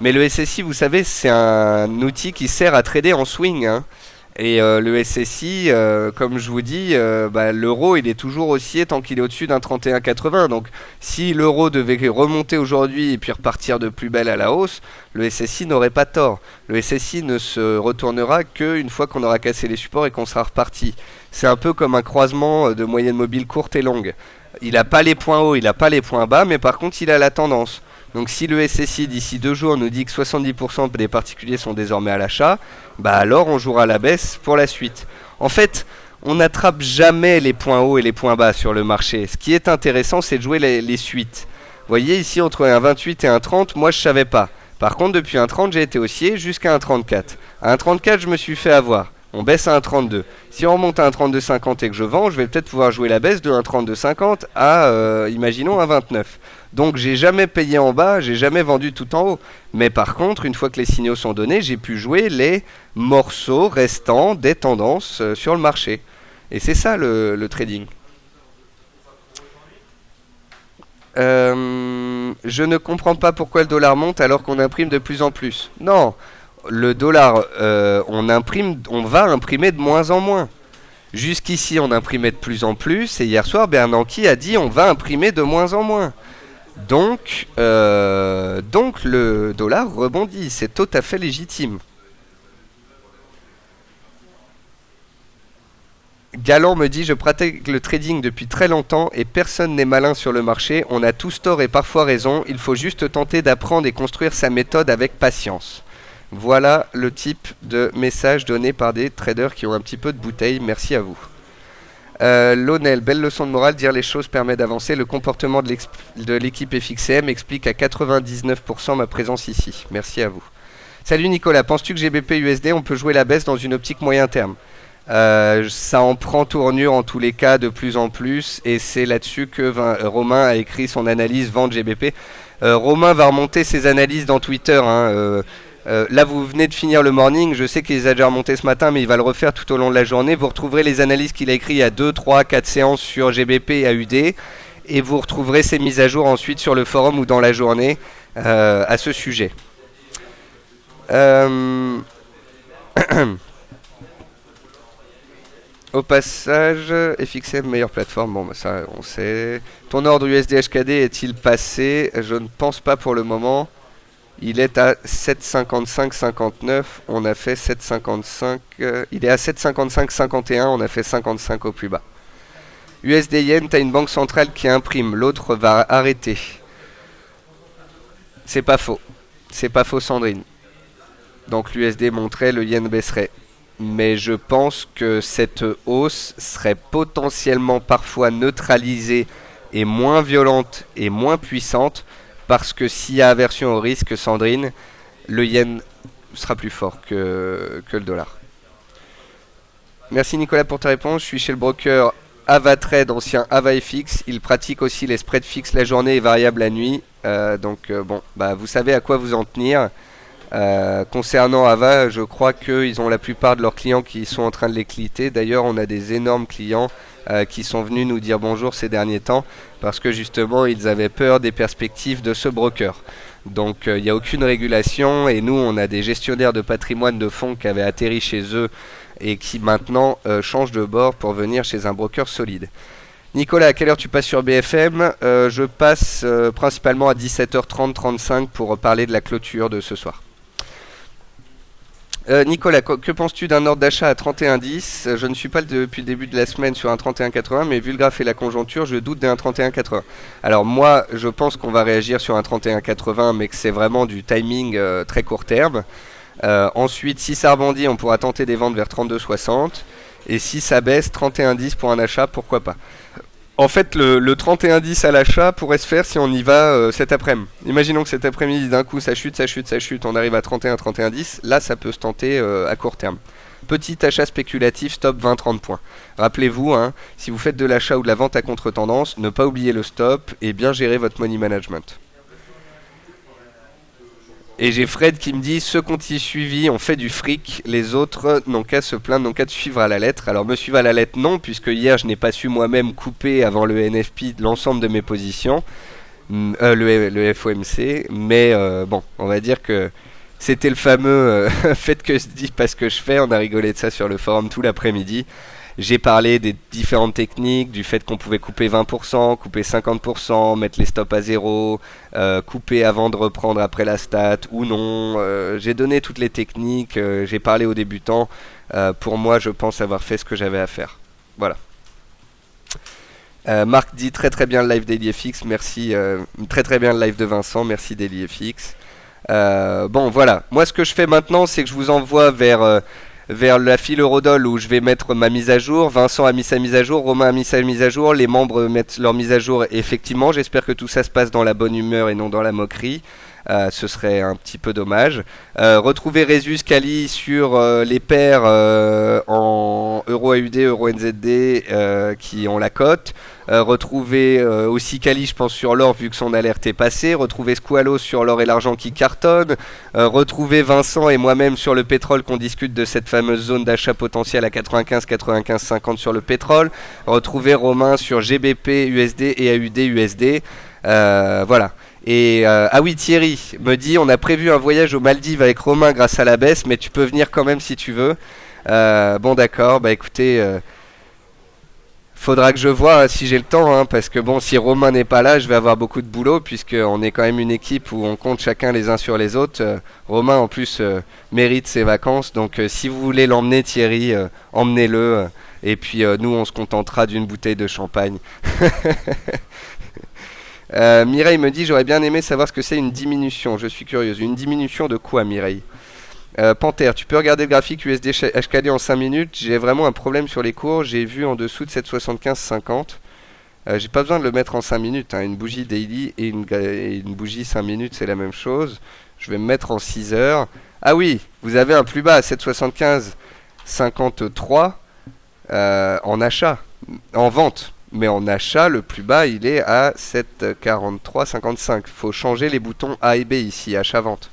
A: Mais le SSI, vous savez, c'est un outil qui sert à trader en swing, hein. Et le SSI, comme je vous dis, l'euro il est toujours haussier tant qu'il est au-dessus d'un 31,80. Donc si l'euro devait remonter aujourd'hui et puis repartir de plus belle à la hausse, le SSI n'aurait pas tort. Le SSI ne se retournera qu'une fois qu'on aura cassé les supports et qu'on sera reparti. C'est un peu comme un croisement de moyenne mobile courte et longue. Il n'a pas les points hauts, il n'a pas les points bas, mais par contre il a la tendance. Donc si le SSI d'ici 2 jours nous dit que 70% des particuliers sont désormais à l'achat, bah alors on jouera la baisse pour la suite. En fait, on n'attrape jamais les points hauts et les points bas sur le marché. Ce qui est intéressant, c'est de jouer les suites. Vous voyez ici entre un 28 et un 30, moi je savais pas. Par contre depuis un 30 j'ai été haussier jusqu'à un 34. À un 34 je me suis fait avoir. On baisse à un 32. Si on remonte à un 32,50 et que je vends, je vais peut-être pouvoir jouer la baisse de un 32,50 à, imaginons, un 29. Donc j'ai jamais payé en bas, j'ai jamais vendu tout en haut. Mais par contre, une fois que les signaux sont donnés, j'ai pu jouer les morceaux restants des tendances sur le marché. Et c'est ça le trading. Je ne comprends pas pourquoi le dollar monte alors qu'on imprime de plus en plus. Non, le dollar, on va imprimer de moins en moins. Jusqu'ici, on imprimait de plus en plus, et hier soir, Bernanke a dit on va imprimer de moins en moins. Donc le dollar rebondit, c'est tout à fait légitime. Galant me dit je pratique le trading depuis très longtemps et personne n'est malin sur le marché, on a tous tort et parfois raison, il faut juste tenter d'apprendre et construire sa méthode avec patience. Voilà le type de message donné par des traders qui ont un petit peu de bouteille, merci à vous. Lionel, belle leçon de morale, dire les choses permet d'avancer, le comportement de l'équipe FXM explique à 99% ma présence ici, merci à vous. Salut Nicolas, penses-tu que GBP USD on peut jouer la baisse dans une optique moyen terme? Ça en prend tournure en tous les cas de plus en plus et c'est là-dessus que Romain a écrit son analyse vente GBP. Romain va remonter ses analyses dans Twitter. Là vous venez de finir le morning, je sais qu'il les a déjà remonté ce matin mais il va le refaire tout au long de la journée. Vous retrouverez les analyses qu'il a écrites il y a 2, 3, 4 séances sur GBP et AUD et vous retrouverez ces mises à jour ensuite sur le forum ou dans la journée à ce sujet. Au passage, FXM, meilleure plateforme, bon bah ça on sait. Ton ordre USD HKD est-il passé? Je ne pense pas pour le moment. Il est à 7,55,59, on a fait 7,55, il est à 7,55,51, on a fait 55 au plus bas. USD Yen, t'as une banque centrale qui imprime, l'autre va arrêter. C'est pas faux Sandrine. Donc l'USD monterait, le Yen baisserait. Mais je pense que cette hausse serait potentiellement parfois neutralisée et moins violente et moins puissante parce que s'il y a aversion au risque, Sandrine, le yen sera plus fort que le dollar. Merci Nicolas pour ta réponse. Je suis chez le broker AvaTrade, ancien AvaFX. Il pratique aussi les spreads fixes la journée et variables la nuit. Bon, vous savez à quoi vous en tenir. Concernant Ava, je crois qu'ils ont la plupart de leurs clients qui sont en train de les clitter. D'ailleurs, on a des énormes clients qui sont venus nous dire bonjour ces derniers temps parce que justement, ils avaient peur des perspectives de ce broker. Donc, il n'y a aucune régulation et nous, on a des gestionnaires de patrimoine de fonds qui avaient atterri chez eux et qui maintenant changent de bord pour venir chez un broker solide. Nicolas, à quelle heure tu passes sur BFM? Je passe principalement à 17h30-35 pour parler de la clôture de ce soir. Nicolas, que penses-tu d'un ordre d'achat à 31,10? Je ne suis pas depuis le début de la semaine sur un 31,80, mais vu le graphe et la conjoncture, je doute d'un 31,80. Alors moi, je pense qu'on va réagir sur un 31,80, mais que c'est vraiment du timing très court terme. Ensuite, si ça rebondit, on pourra tenter des ventes vers 32,60. Et si ça baisse, 31,10 pour un achat, pourquoi pas. En fait, le 31,10 à l'achat pourrait se faire si on y va cet après-midi. Imaginons que cet après-midi, d'un coup, ça chute, on arrive à 31,10. Là, ça peut se tenter à court terme. Petit achat spéculatif, stop 20-30 points. Rappelez-vous, si vous faites de l'achat ou de la vente à contre-tendance, ne pas oublier le stop et bien gérer votre money management. Et j'ai Fred qui me dit, ceux qui ont suivi ont fait du fric, les autres n'ont qu'à se plaindre, n'ont qu'à te suivre à la lettre. Alors me suivre à la lettre non, puisque hier je n'ai pas su moi-même couper avant le NFP l'ensemble de mes positions, le FOMC, mais bon, on va dire que c'était le fameux faites que je dis pas ce que je fais, on a rigolé de ça sur le forum tout l'après-midi. J'ai parlé des différentes techniques, du fait qu'on pouvait couper 20%, couper 50%, mettre les stops à zéro, couper avant de reprendre après la stat ou non. J'ai donné toutes les techniques, j'ai parlé aux débutants. Pour moi, je pense avoir fait ce que j'avais à faire. Voilà. Marc dit très très bien le live d'EliFX, merci. Très très bien le live de Vincent, merci d'EliFX. Bon voilà, moi ce que je fais maintenant c'est que je vous envoie vers la file Eurodol où je vais mettre ma mise à jour. Vincent a mis sa mise à jour, Romain a mis sa mise à jour, les membres mettent leur mise à jour. Effectivement, j'espère que tout ça se passe dans la bonne humeur et non dans la moquerie. Ce serait un petit peu dommage. Retrouvez Resus Kali sur les paires en Euro AUD, Euro NZD qui ont la cote. Retrouvez aussi Kali, je pense, sur l'or vu que son alerte est passée. Retrouvez Squalo sur l'or et l'argent qui cartonne. Retrouvez Vincent et moi-même sur le pétrole qu'on discute de cette fameuse zone d'achat potentiel à 95, 95, 50 sur le pétrole. Retrouvez Romain sur GBP, USD et AUD, USD. Voilà. Et ah oui, Thierry me dit on a prévu un voyage aux Maldives avec Romain grâce à la baisse, mais tu peux venir quand même si tu veux. Bon d'accord, bah écoutez, faudra que je vois si j'ai le temps, hein, parce que bon, si Romain n'est pas là, je vais avoir beaucoup de boulot puisqu'on est quand même une équipe où on compte chacun les uns sur les autres. Romain en plus mérite ses vacances, donc si vous voulez l'emmener Thierry, emmenez-le. Et puis nous on se contentera d'une bouteille de champagne. Mireille me dit j'aurais bien aimé savoir ce que c'est une diminution. Je suis curieuse. Une diminution de quoi, Mireille? Panthère, tu peux regarder le graphique USD HKD en 5 minutes. J'ai vraiment un problème sur les cours. J'ai vu en dessous de 7,75-50. J'ai pas besoin de le mettre en 5 minutes. Hein. Une bougie daily et une bougie 5 minutes, c'est la même chose. Je vais me mettre en 6 heures. Ah oui, vous avez un plus bas à 7,75-53 en achat, en vente. Mais en achat, le plus bas, il est à 7,43,55. Il faut changer les boutons A et B ici, achat-vente.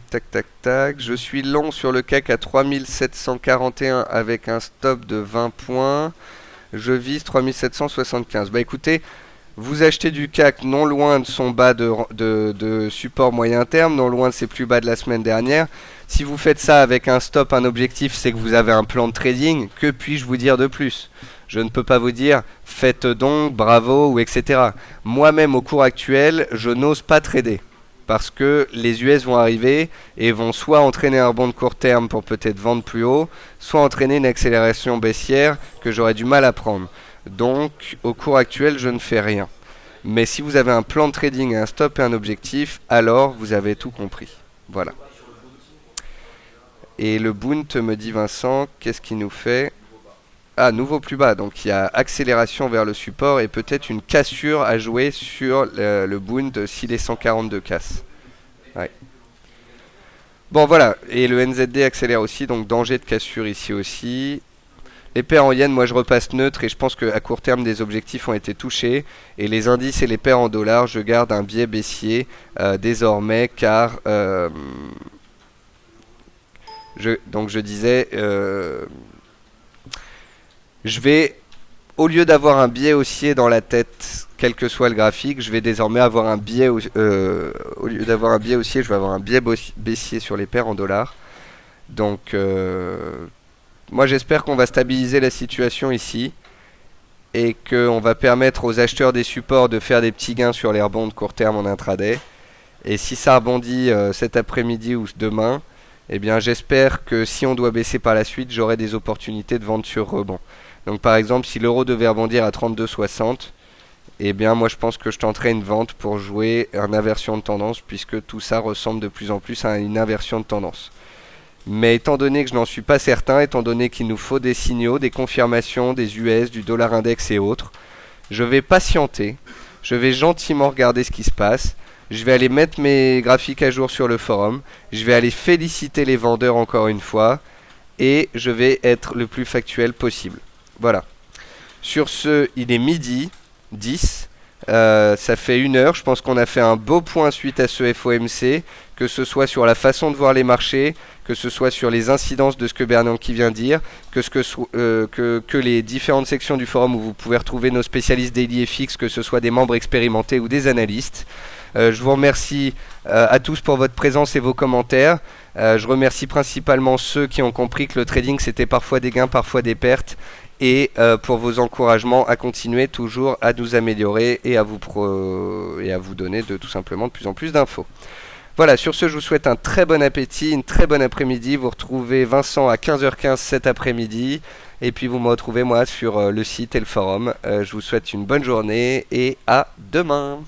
A: Tac, tac, tac. Je suis long sur le CAC à 3741 avec un stop de 20 points. Je vise 3775. Bah écoutez, vous achetez du CAC non loin de son bas de support moyen terme, non loin de ses plus bas de la semaine dernière. Si vous faites ça avec un stop, un objectif, c'est que vous avez un plan de trading. Que puis-je vous dire de plus? Je ne peux pas vous dire faites donc, bravo ou etc. Moi-même au cours actuel, je n'ose pas trader. Parce que les US vont arriver et vont soit entraîner un rebond de court terme pour peut-être vendre plus haut, soit entraîner une accélération baissière que j'aurais du mal à prendre. Donc au cours actuel, je ne fais rien. Mais si vous avez un plan de trading, un stop et un objectif, alors vous avez tout compris. Voilà. Et le Bund, me dit Vincent, qu'est-ce qu'il nous fait? Ah, nouveau plus bas. Donc il y a accélération vers le support et peut-être une cassure à jouer sur le Bund si les 142 cassent. Ouais. Bon voilà, et le NZD accélère aussi, donc danger de cassure ici aussi. Les paires en yens, moi je repasse neutre et je pense qu'à court terme des objectifs ont été touchés. Et les indices et les paires en dollars, je garde un biais baissier désormais car... donc je disais, je vais, au lieu d'avoir un biais haussier dans la tête, quel que soit le graphique, je vais désormais avoir un biais, au lieu d'avoir un biais haussier, je vais avoir un biais baissier sur les paires en dollars. Donc, moi j'espère qu'on va stabiliser la situation ici et qu'on va permettre aux acheteurs des supports de faire des petits gains sur les rebonds de court terme en intraday. Et si ça rebondit cet après-midi ou demain, eh bien j'espère que si on doit baisser par la suite, j'aurai des opportunités de vente sur rebond. Donc par exemple, si l'euro devait rebondir à 32,60, eh bien moi je pense que je tenterai une vente pour jouer une inversion de tendance, puisque tout ça ressemble de plus en plus à une inversion de tendance. Mais étant donné que je n'en suis pas certain, étant donné qu'il nous faut des signaux, des confirmations, des US, du dollar index et autres, je vais patienter, je vais gentiment regarder ce qui se passe. Je vais aller mettre mes graphiques à jour sur le forum. Je vais aller féliciter les vendeurs encore une fois. Et je vais être le plus factuel possible. Voilà. Sur ce, il est midi 10. Ça fait 1 heure. Je pense qu'on a fait un beau point suite à ce FOMC. Que ce soit sur la façon de voir les marchés, que ce soit sur les incidences de ce que Bernanke vient dire, que les différentes sections du forum où vous pouvez retrouver nos spécialistes d'EliFX, que ce soit des membres expérimentés ou des analystes. Je vous remercie à tous pour votre présence et vos commentaires. Je remercie principalement ceux qui ont compris que le trading c'était parfois des gains, parfois des pertes. Et pour vos encouragements à continuer toujours à nous améliorer et à vous donner tout simplement de plus en plus d'infos. Voilà, sur ce, je vous souhaite un très bon appétit, une très bonne après-midi. Vous retrouvez Vincent à 15h15 cet après-midi. Et puis vous me retrouvez moi sur le site et le forum. Je vous souhaite une bonne journée et à demain.